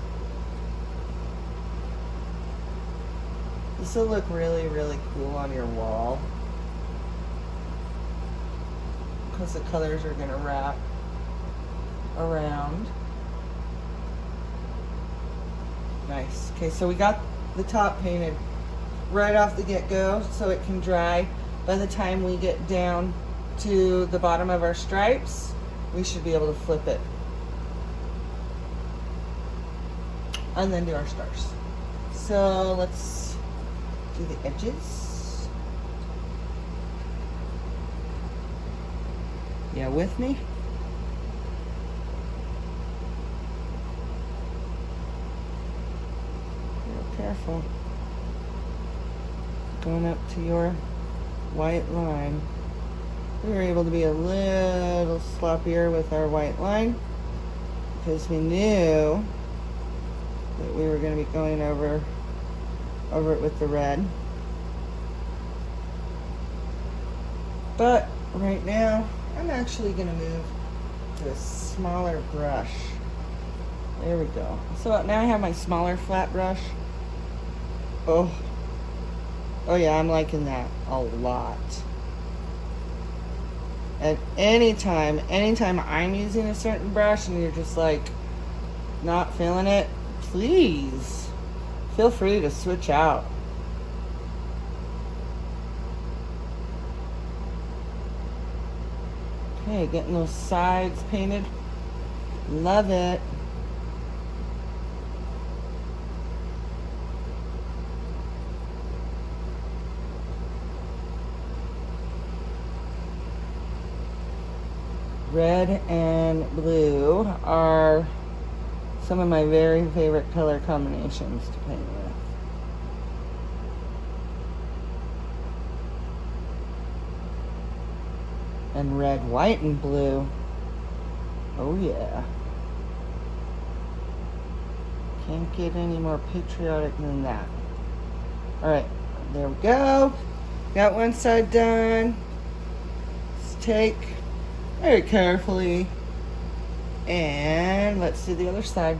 This will look really, really cool on your wall because the colors are going to wrap around. Nice. Okay, so we got the top painted right off the get-go so it can dry. By the time we get down to the bottom of our stripes, we should be able to flip it and then do our stars. So let's do the edges. Yeah, with me? Real careful. Going up to your white line. We were able to be a little sloppier with our white line because we knew that we were going to be going over it with the red. But right now, I'm actually going to move to a smaller brush. There we go. So now I have my smaller flat brush. Oh yeah, I'm liking that a lot. At anytime I'm using a certain brush and you're just like not feeling it, please feel free to switch out. Okay, getting those sides painted. Love it. Red and blue are some of my very favorite color combinations to paint with. And red, white, and blue. Oh yeah. Can't get any more patriotic than that. All right, there we go. Got one side done. Let's take very carefully, and let's do the other side.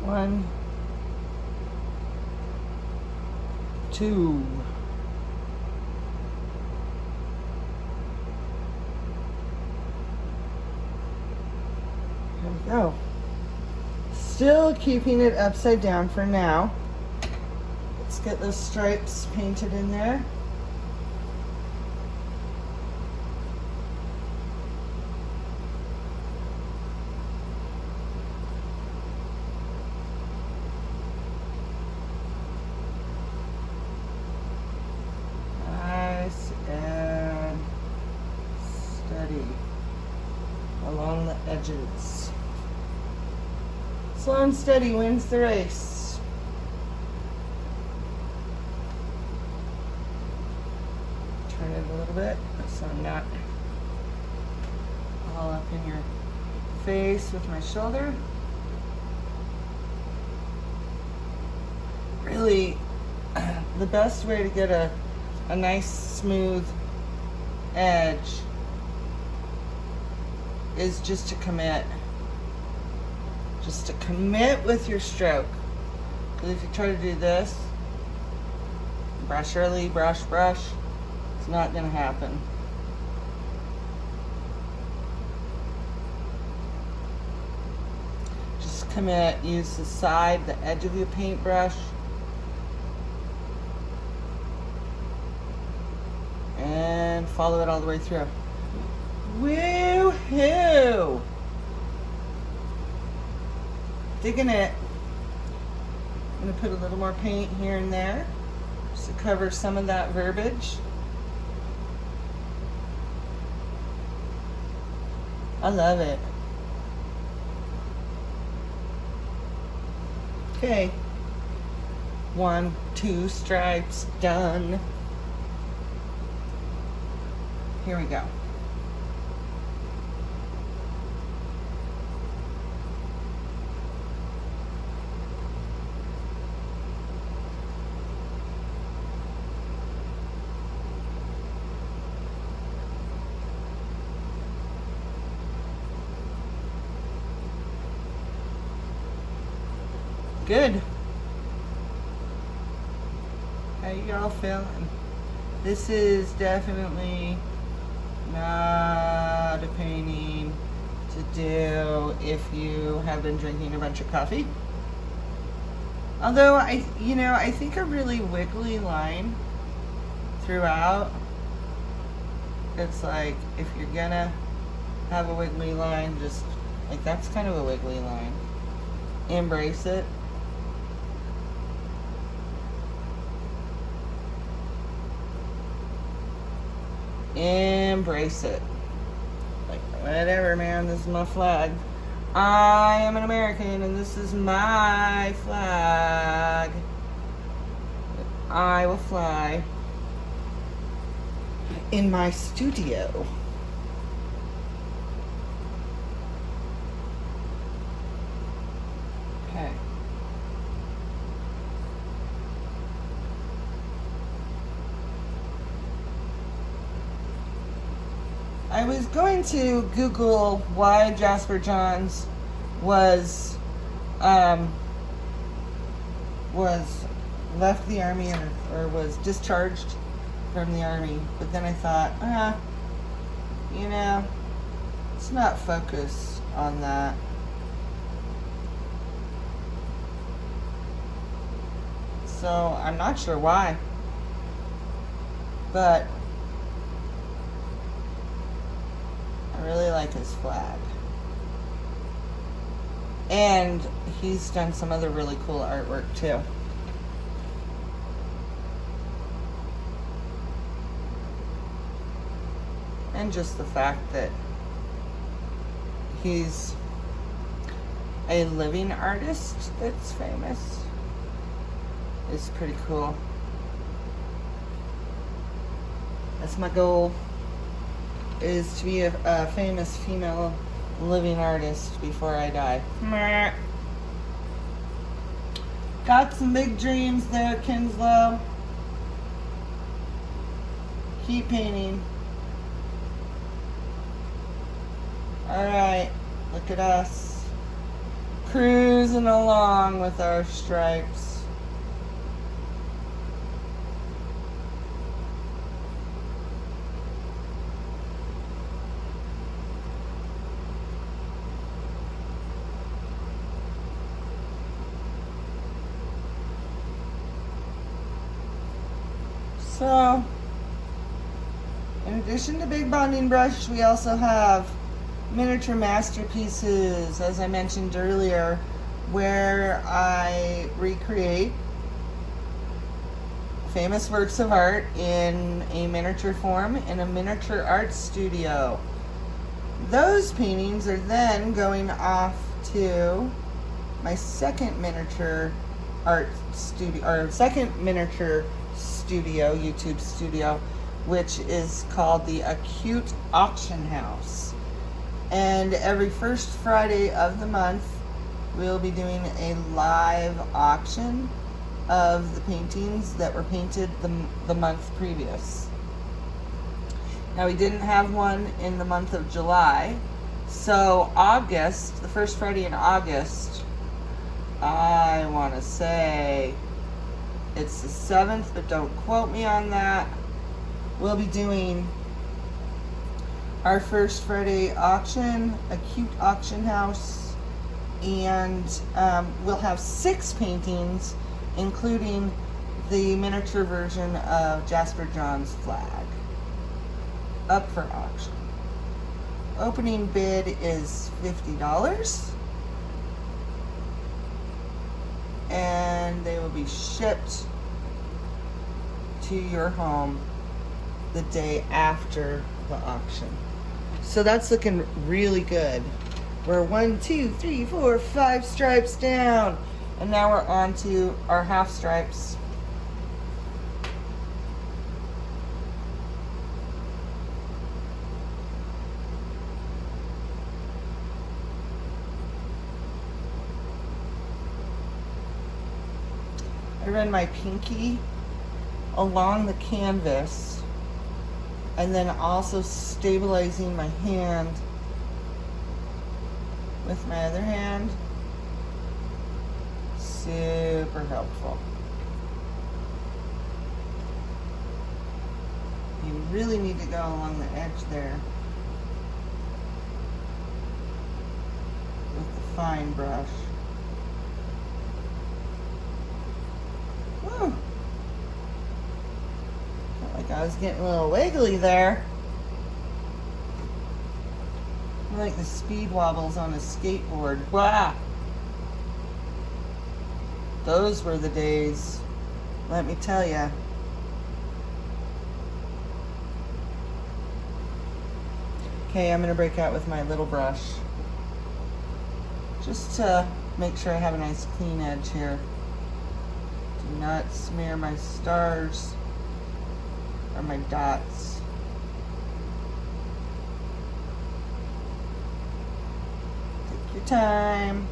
One, two. There we go. Still keeping it upside down for now. Let's get those stripes painted in there. Nice and steady along the edges. Slow and steady wins the race. Turn it a little bit so I'm not all up in your face with my shoulder. Really, the best way to get a nice smooth edge is just to commit. Just to commit with your stroke. Because if you try to do this, brush early, brush, it's not going to happen. Just commit. Use the side, the edge of your paintbrush. And follow it all the way through. Woo-hoo! Digging it. I'm going to put a little more paint here and there just to cover some of that verbiage. I love it. Okay. 1, 2 stripes done. Here we go. Good. How you all feeling? This is definitely not a painting to do if you have been drinking a bunch of coffee. Although I think a really wiggly line throughout. It's like if you're gonna have a wiggly line, just like that's kind of a wiggly line. Embrace it. Embrace it. Like, whatever, man, this is my flag. I am an American and this is my flag. I will fly in my studio. Okay. I was going to Google why Jasper Johns was left the army or was discharged from the army, but then I thought, let's not focus on that. So I'm not sure why, but I really like his flag. And he's done some other really cool artwork too. And just the fact that he's a living artist that's famous. is pretty cool. That's my goal, is to be a famous female living artist before I die. Meh. Got some big dreams there, Kinslow. Keep painting. Alright, look at us. Cruising along with our stripes. So, in addition to big bonding brush, we also have miniature masterpieces, as I mentioned earlier, where I recreate famous works of art in a miniature form in a miniature art studio. Those paintings are then going off to my second miniature art studio, or second miniature studio, YouTube studio, which is called the Acute Auction House. And every first Friday of the month, we'll be doing a live auction of the paintings that were painted the month previous. Now, we didn't have one in the month of July, so August, the first Friday in August, I want to say it's the 7th, but don't quote me on that. We'll be doing our first Friday auction, Acute Auction House, and we'll have 6 paintings, including the miniature version of Jasper John's flag, up for auction. Opening bid is $50, and they will be shipped to your home the day after the auction. So that's looking really good. We're 1, 2, 3, 4, 5 stripes down, and now we're on to our half stripes. I run my pinky along the canvas and then also stabilizing my hand with my other hand. Super helpful. You really need to go along the edge there with the fine brush. Woo! Felt like I was getting a little wiggly there. Like the speed wobbles on a skateboard. Wow! Those were the days, let me tell ya. Okay, I'm gonna break out with my little brush, just to make sure I have a nice clean edge here. Do not smear my stars or my dots. Your time.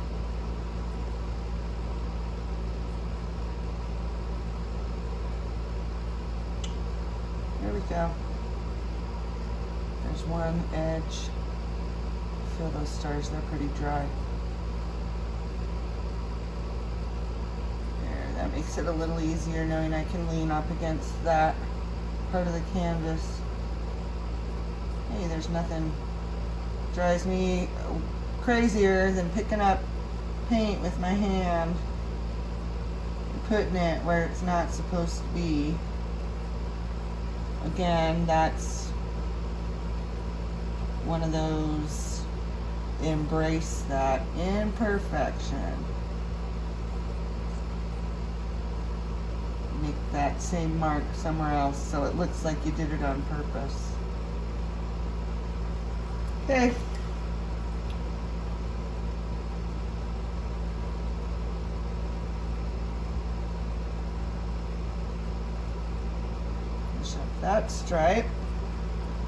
There we go. There's one edge. Feel those stars, they're pretty dry. There, that makes it a little easier knowing I can lean up against that part of the canvas. Hey, there's nothing drives me crazier than picking up paint with my hand and putting it where it's not supposed to be. Again, that's one of those embrace that imperfection. Make that same mark somewhere else so it looks like you did it on purpose. Okay. that stripe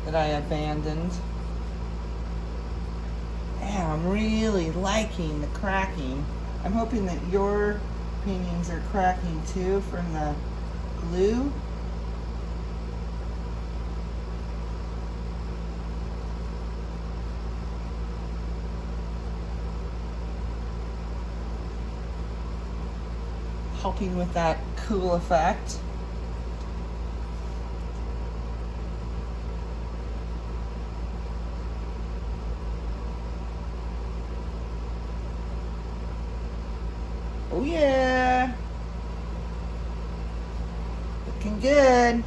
that I abandoned. Yeah, I'm really liking the cracking. I'm hoping that your paintings are cracking too from the glue. Helping with that cool effect. Oh yeah, looking good.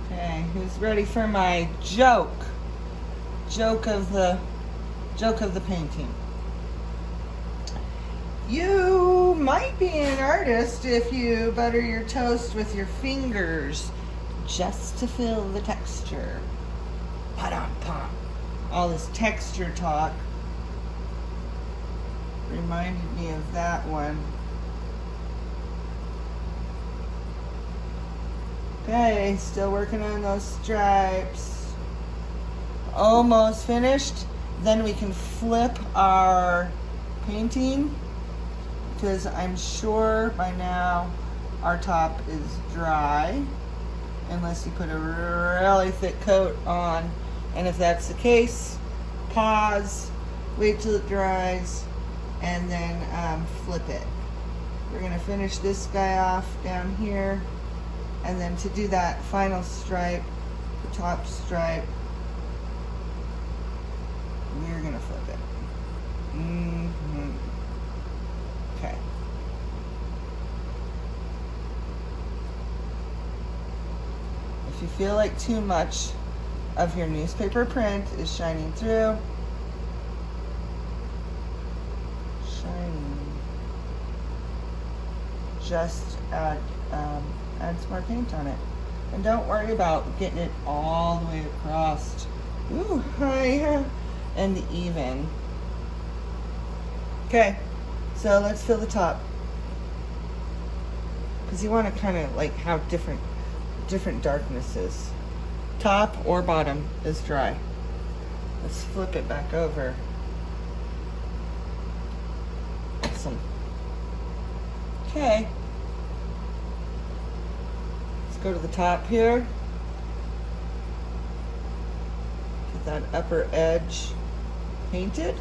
Okay, who's ready for my joke? Joke of the painting. You might be an artist if you butter your toast with your fingers just to feel the texture. Pa-dum-pum. All this texture talk reminded me of that one. Okay, still working on those stripes. Almost finished. Then we can flip our painting because I'm sure by now our top is dry unless you put a really thick coat on. And if that's the case, pause, wait till it dries, and then flip it. We're gonna finish this guy off down here. And then to do that final stripe, the top stripe, we're gonna flip it. Okay. If you feel like too much of your newspaper print is shining through, just add some more paint on it. And don't worry about getting it all the way across. Ooh, high and even. Okay, so let's fill the top. Because you want to kind of like have different darknesses. Top or bottom is dry. Let's flip it back over. Awesome. Okay. Go to the top here. Get that upper edge painted.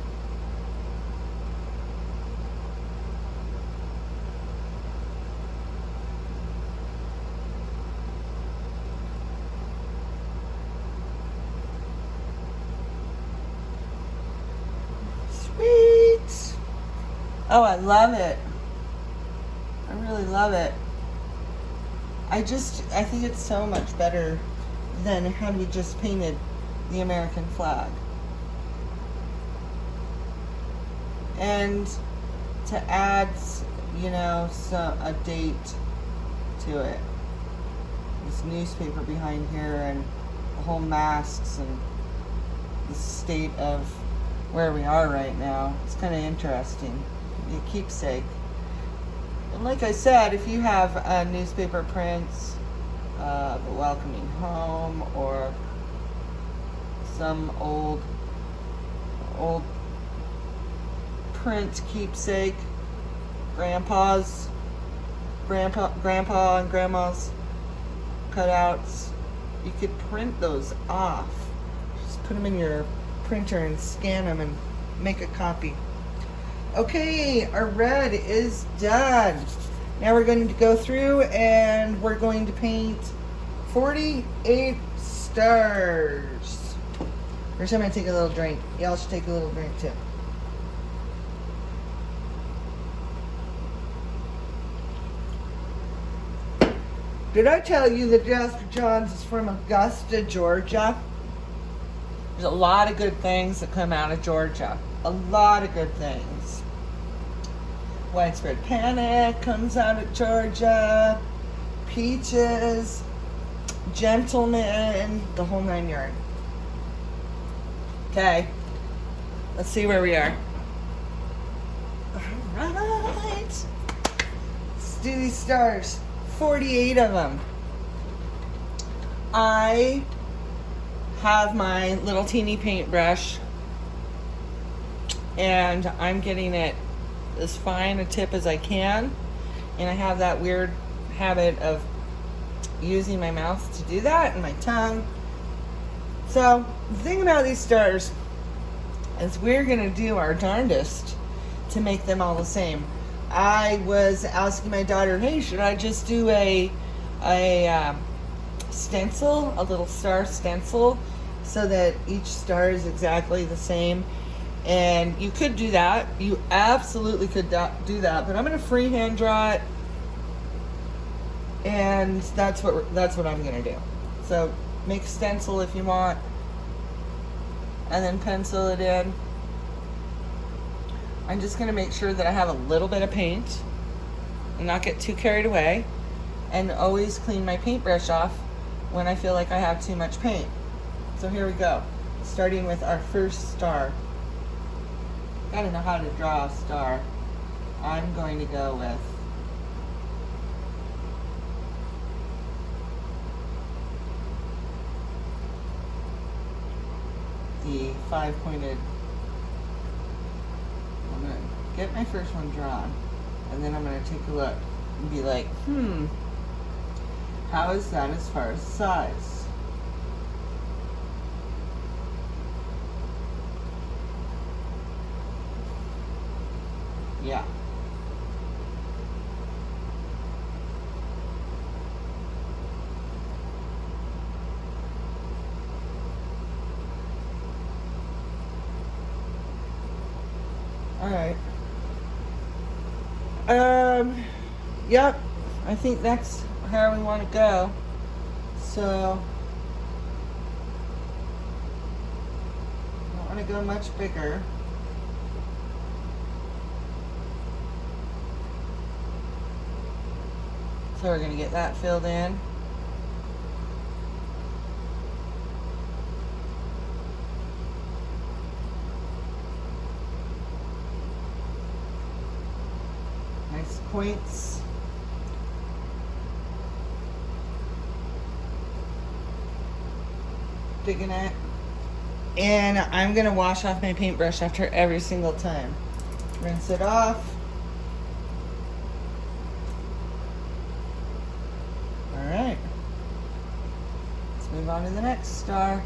Sweet. Oh, I love it. I really love it. I think it's so much better than had we just painted the American flag. And to add, you know, a date to it. This newspaper behind here and the whole masks and the state of where we are right now. It's kind of interesting. A keepsake. And like I said, if you have newspaper prints of a welcoming home or some old print keepsake, grandpa and grandma's cutouts, you could print those off. Just put them in your printer and scan them and make a copy. Okay, our red is done. Now we're going to go through and we're going to paint 48 stars. First, I'm going to take a little drink. Y'all should take a little drink too. Did I tell you that Jasper Johns is from Augusta, Georgia? There's a lot of good things that come out of Georgia. a lot of good things. Widespread Panic comes out of Georgia. Peaches, Gentleman, the whole 9 yards. Okay, let's see where we are. All right, let's do these stars. 48 of them. I have my little teeny paintbrush, and I'm getting it as fine a tip as I can, and I have that weird habit of using my mouth to do that and my tongue. So the thing about these stars is we're gonna do our darndest to make them all the same. I was asking my daughter, hey, should I just do a stencil, a little star stencil, so that each star is exactly the same? And you could do that. You absolutely could do that. But I'm going to freehand draw it, and that's what I'm going to do. So make a stencil if you want, and then pencil it in. I'm just going to make sure that I have a little bit of paint and not get too carried away, and always clean my paintbrush off when I feel like I have too much paint. So here we go, starting with our first star. Gotta know how to draw a star. I'm going to go with the 5-pointed. I'm gonna get my first one drawn, and then I'm gonna take a look and be like, how is that as far as size? Yeah. All right. Yep. I think that's how we want to go. So I don't want to go much bigger. So we're going to get that filled in. Nice points. Digging it. And I'm going to wash off my paintbrush after every single time. Rinse it off. Alright. Let's move on to the next star.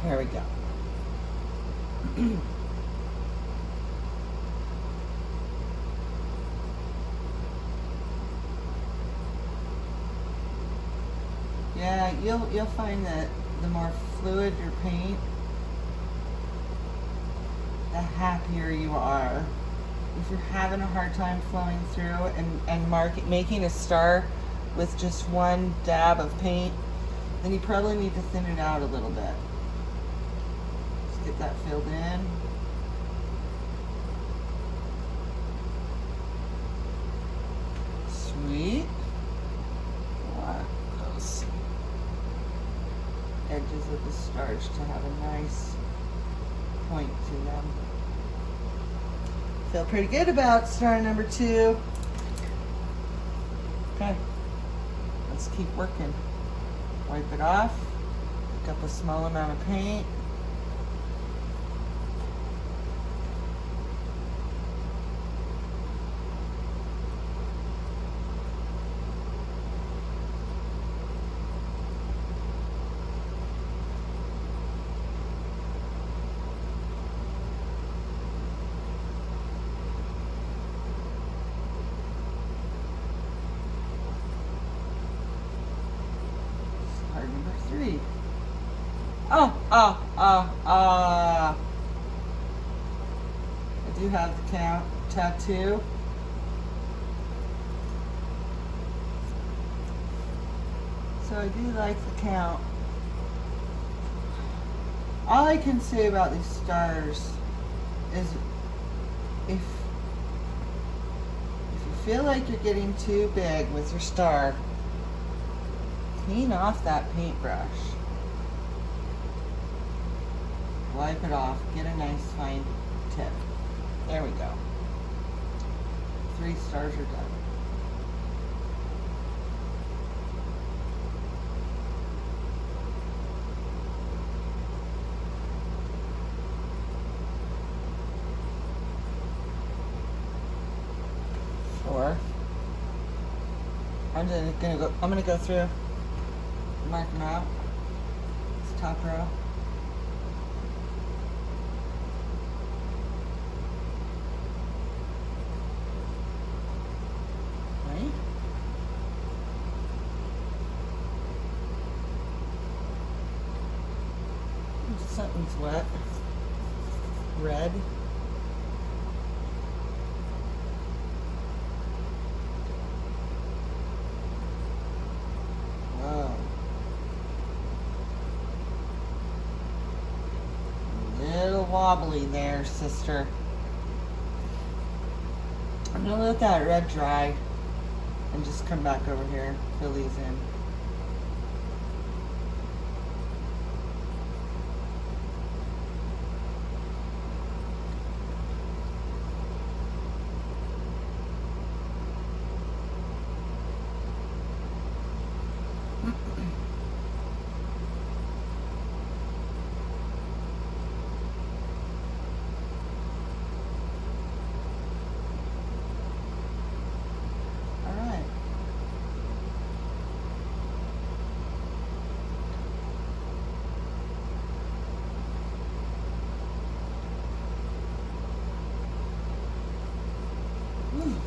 Here we go. Yeah, you'll find that the more fluid your paint, the happier you are. If you're having a hard time flowing through and making a star with just one dab of paint, then you probably need to thin it out a little bit. Just get that filled in. Sweet. Want those edges of the starch to have a nice point to them. Feel pretty good about star number 2. Okay, let's keep working. Wipe it off, pick up a small amount of paint. I do have the tattoo. So I do like the count. All I can say about these stars is if you feel like you're getting too big with your star, clean off that paintbrush. Wipe it off. Get a nice fine tip. There we go. 3 stars are done. Or I'm gonna go through, mark them out. This top row. Right? Something's wet. Red. Wobbly there, sister. I'm gonna let that red dry and just come back over here, fill these in.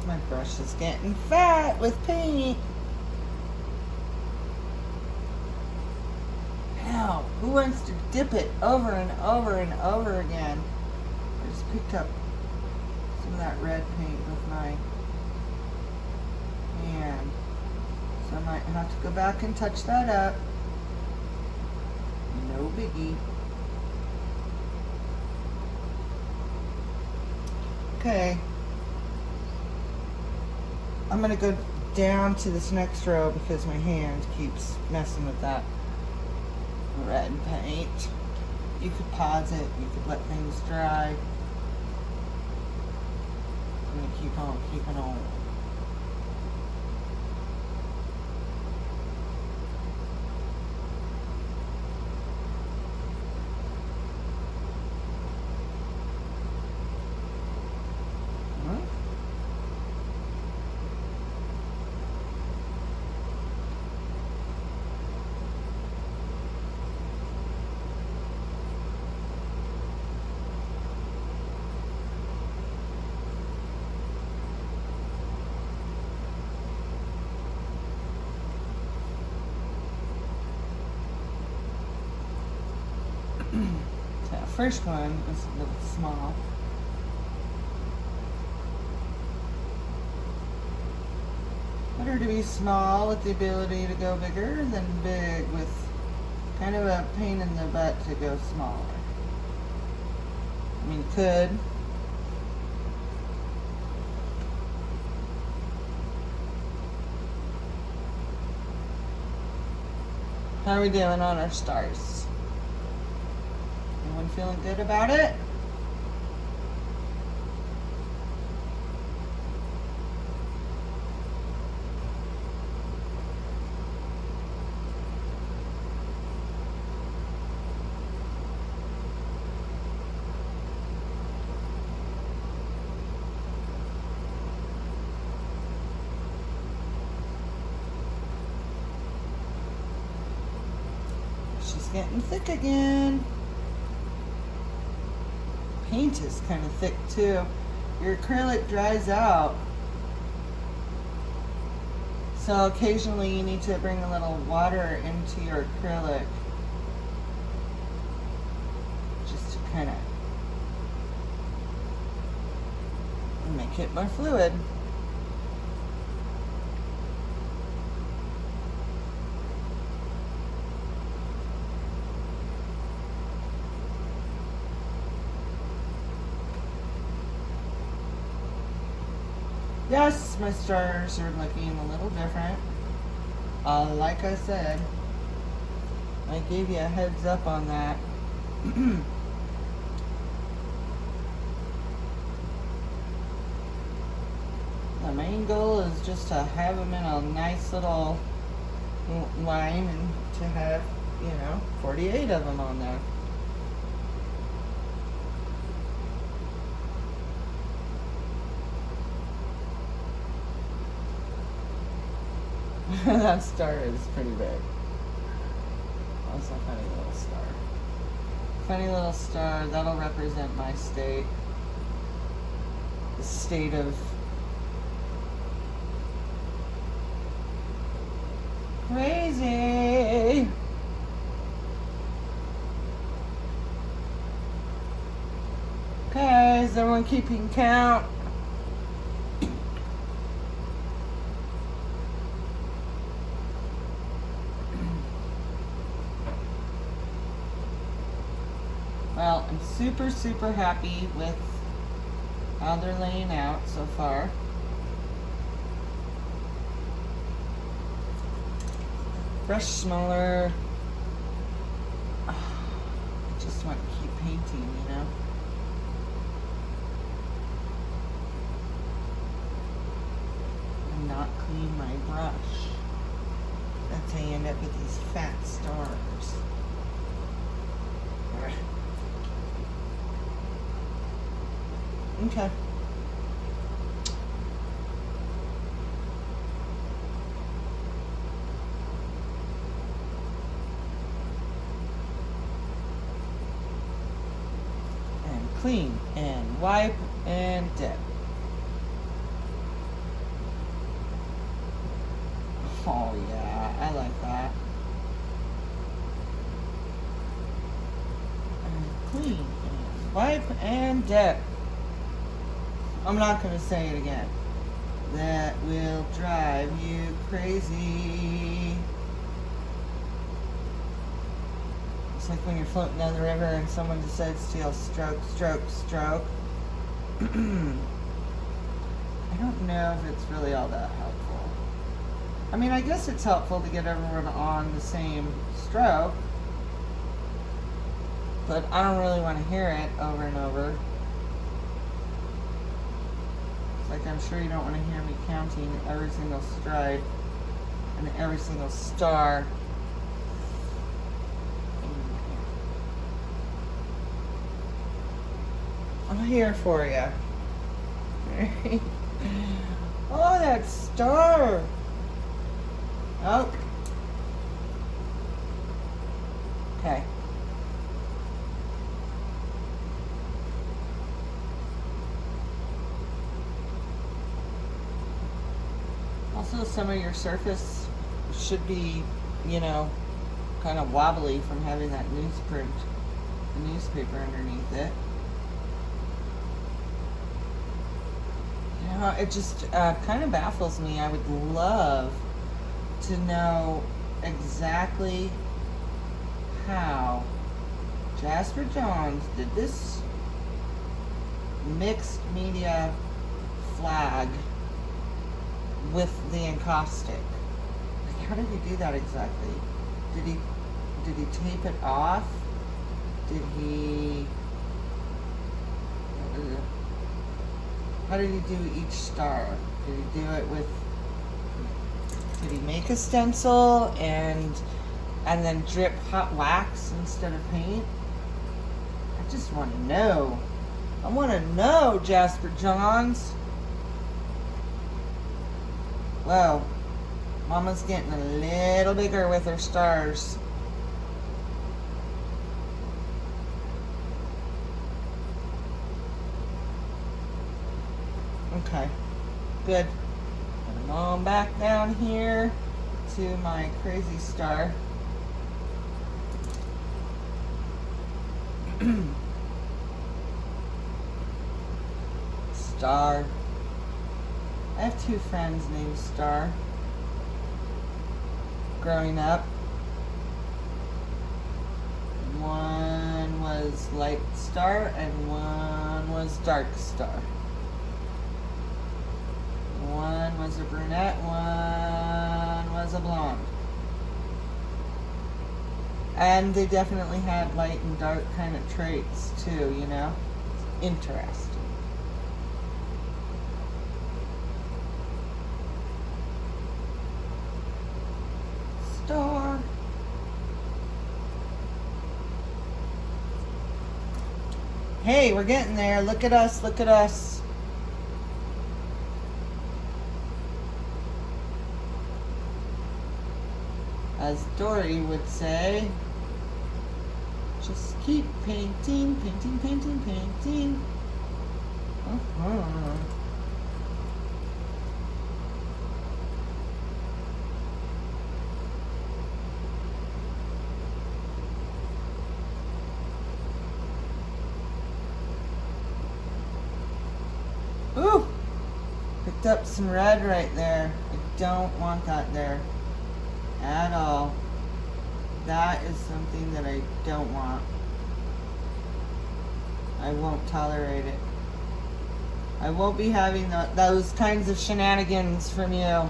My brush is getting fat with paint. Now, who wants to dip it over and over and over again? I just picked up some of that red paint with my hand. So I might have to go back and touch that up. No biggie. Okay. I'm going to go down to this next row because my hand keeps messing with that red paint. You could pause it, you could let things dry. I'm going to keep on keeping on. That first one is a little small. Better to be small with the ability to go bigger than big with kind of a pain in the butt to go smaller. I mean, could. How are we doing on our stars? Anyone feeling good about it? She's getting thick again. Paint is kind of thick too. Your acrylic dries out. So occasionally you need to bring a little water into your acrylic just to kind of make it more fluid. Yes, my stars are looking a little different. Like I said, I gave you a heads up on that. The main goal is just to have them in a nice little line and to have, 48 of them on there. That star is pretty big. That's a funny little star. Funny little star. That'll represent my state. The state of crazy. Okay, is everyone keeping count? Well, I'm super, super happy with how they're laying out so far. Brush smaller. I just want to keep painting, and not clean my brush. That's how you end up with these fat stars. Okay. And clean and wipe and dip. Oh yeah, I like that. And clean and wipe and dip. I'm not going to say it again. That will drive you crazy. It's like when you're floating down the river and someone decides to yell stroke, stroke, stroke. I don't know if it's really all that helpful. I mean, I guess it's helpful to get everyone on the same stroke, but I don't really want to hear it over and over. Like, I'm sure you don't want to hear me counting every single stride and every single star. I'm here for you. Oh, that star. Oh. Okay. Also, some of your surface should be, kind of wobbly from having that newsprint, the newspaper underneath it. It just kind of baffles me. I would love to know exactly how Jasper Johns did this mixed media flag with the encaustic. Like, how did he do that exactly? Did he tape it off? Did he? How did he do each star? Did he do it with? Did he make a stencil and then drip hot wax instead of paint? I just want to know. I want to know, Jasper Johns. Whoa, Mama's getting a little bigger with her stars. Okay, good. Put them on back down here to my crazy star. Star. I have two friends named Star. Growing up, one was Light Star and one was Dark Star. One was a brunette, one was a blonde. And they definitely had light and dark kind of traits too, you know? Interesting. Store. Hey, we're getting there. Look at us, look at us. As Dory would say, just keep painting, painting, painting, painting. Ooh! Picked up some red right there. I don't want that there at all. That is something that I don't want. I won't tolerate it. I won't be having those kinds of shenanigans from you.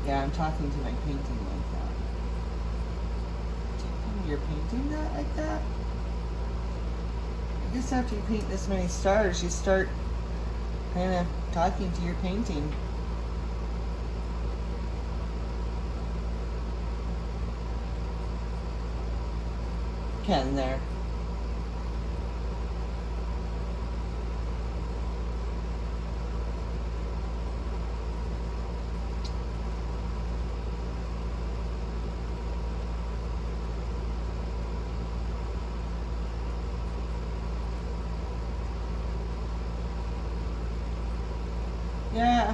Yeah, I'm talking to my painting like that. You're painting that like that? I guess after you paint this many stars, you start kind of talking to your painting. Ken there. Yeah.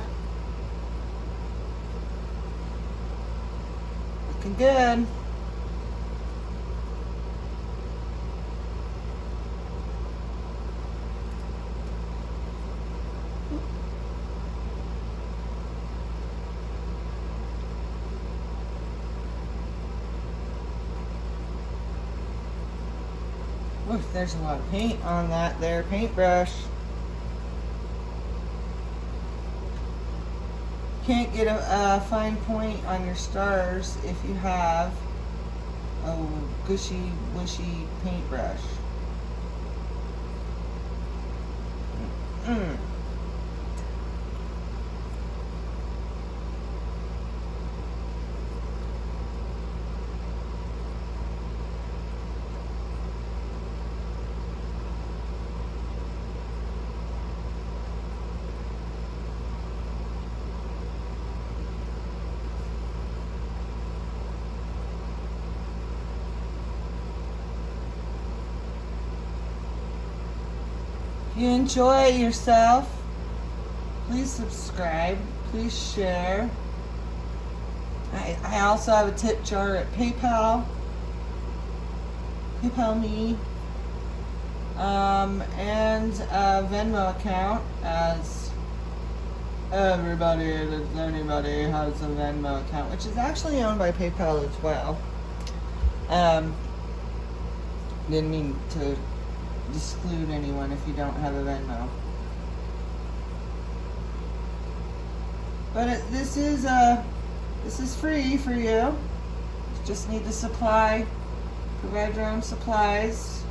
Looking good. Oof, there's a lot of paint on that there paintbrush. Can't get a fine point on your stars if you have a gushy, wishy paintbrush. If you enjoy yourself, please subscribe, please share. I also have a tip jar at PayPal me, and a Venmo account, as anybody has a Venmo account, which is actually owned by PayPal as well. Didn't mean to exclude anyone if you don't have a Venmo. But this is free for you. You just need to provide your own supplies.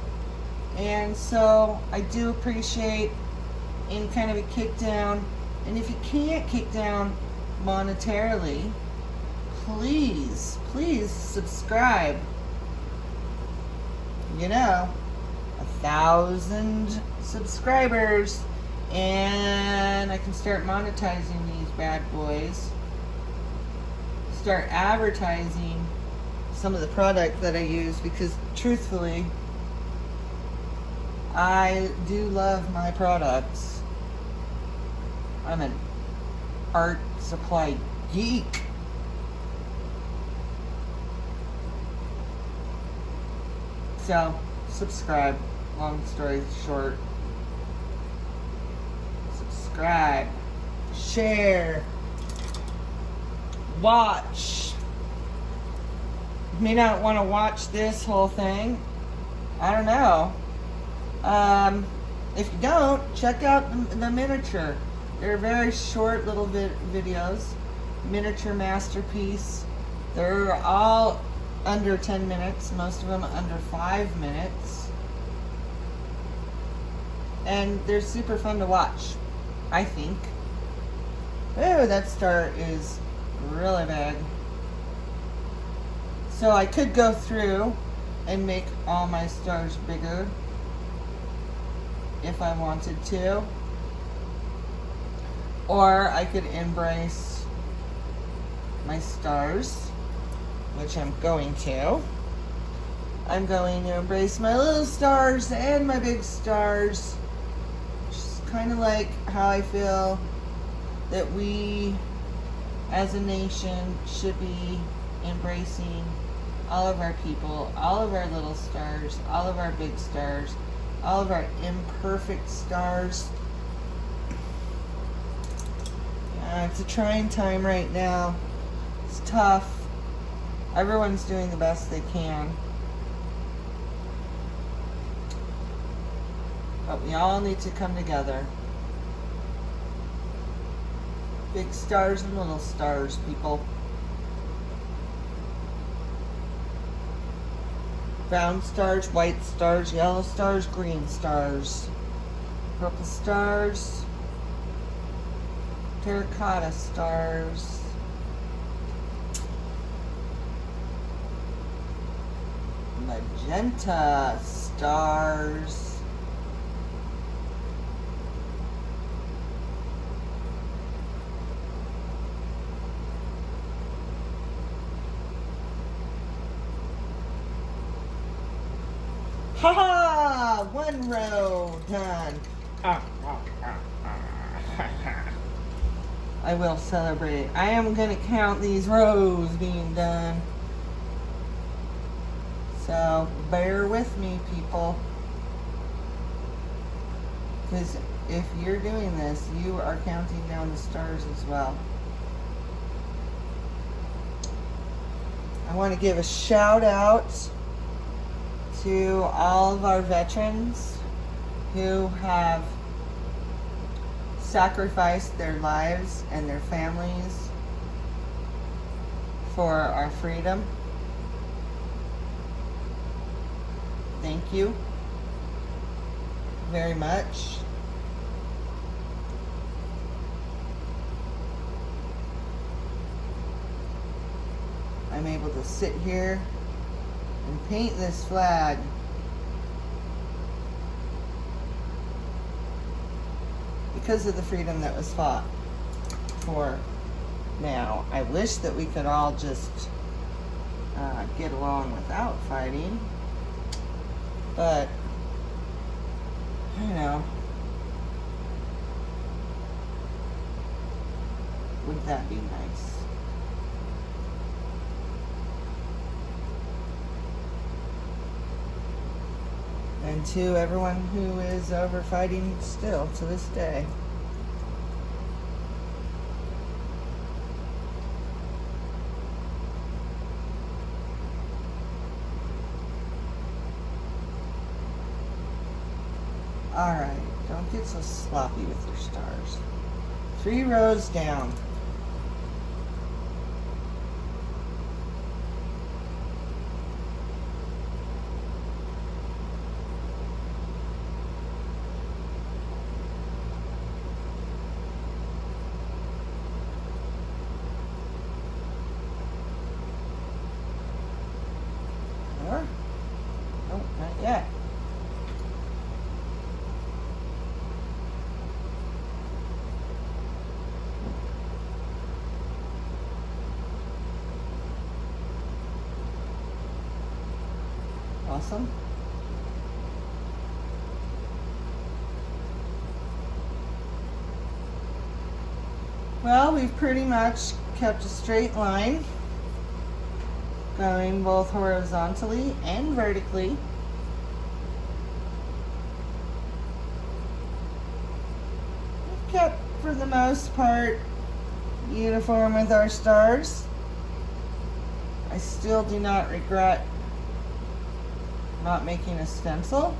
And so I do appreciate any kind of a kick down. And if you can't kick down monetarily, please subscribe. You know, 1,000 subscribers and I can start monetizing these bad boys, start advertising some of the product that I use, because truthfully I do love my products. I'm an art supply geek. So subscribe. Long story short, subscribe, share, watch. You may not want to watch this whole thing. I don't know. If you don't, check out the miniature. They're very short little videos, miniature masterpiece. They're all under 10 minutes, most of them under 5 minutes. And they're super fun to watch, I think. Oh, that star is really big. So I could go through and make all my stars bigger if I wanted to. Or I could embrace my stars, which I'm going to. I'm going to embrace my little stars and my big stars. Just kind of like how I feel that we as a nation should be embracing all of our people, all of our little stars, all of our big stars, all of our imperfect stars. It's a trying time right now. It's tough. Everyone's doing the best they can. But we all need to come together. Big stars and little stars, people. Brown stars, white stars, yellow stars, green stars, purple stars, terracotta stars, magenta stars, ha! One row done. I will celebrate. I am going to count these rows being done. So bear with me, people. Because if you're doing this, you are counting down the stars as well. I want to give a shout out to all of our veterans who have sacrificed their lives and their families for our freedom. Thank you very much. I'm able to sit here and paint this flag. Because of the freedom that was fought for now. I wish that we could all just get along without fighting. But, you know, wouldn't that be nice? And to everyone who is over fighting still to this day. Alright, don't get so sloppy with your stars. 3 rows down. Or, oh, not yet. Awesome. Well, we've pretty much kept a straight line going both horizontally and vertically. We've kept, for the most part, uniform with our stars. I still do not regret not making a stencil.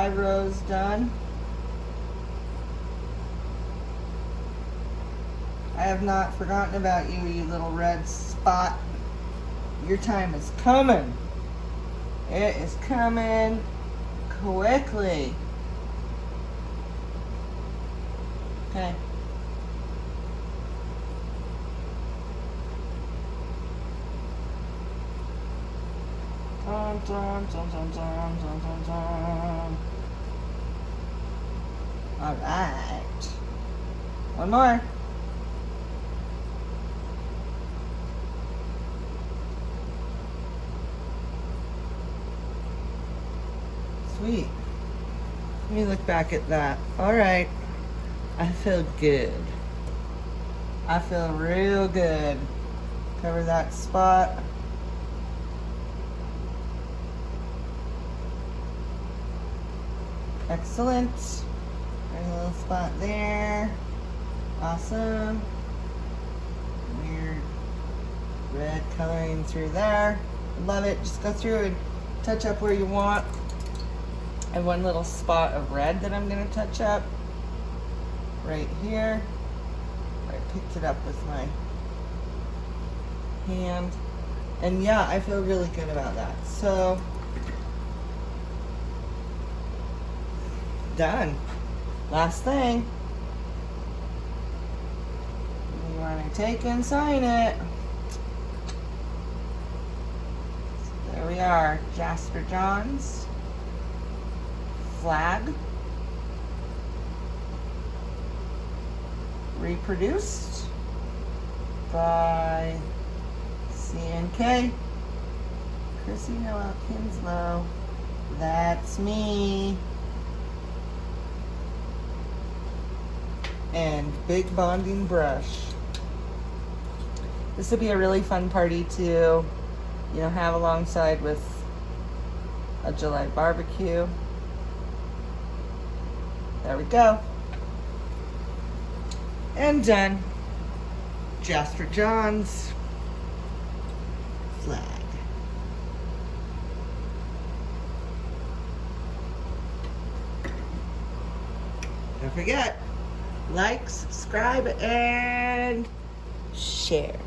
5 rows done. I have not forgotten about you, you little red spot. Your time is coming. It is coming quickly. Okay. Dun, dun, dun, dun, dun, dun, dun, dun. All right. One more. Sweet. Let me look back at that. All right. I feel good. I feel real good. Cover that spot. Excellent. There's a little spot there. Awesome. Weird red coloring through there. Love it. Just go through and touch up where you want. I have one little spot of red that I'm going to touch up right here. I picked it up with my hand. And yeah, I feel really good about that. So, done. Last thing. You want to take and sign it. So there we are. Jasper Johns flag. Reproduced by CNK. Chrissy Noel Kinslow. That's me. And big bonding brush. This would be a really fun party to, have alongside with a July barbecue. There we go. And done. Jasper Johns flag. Don't forget, like, subscribe, and share.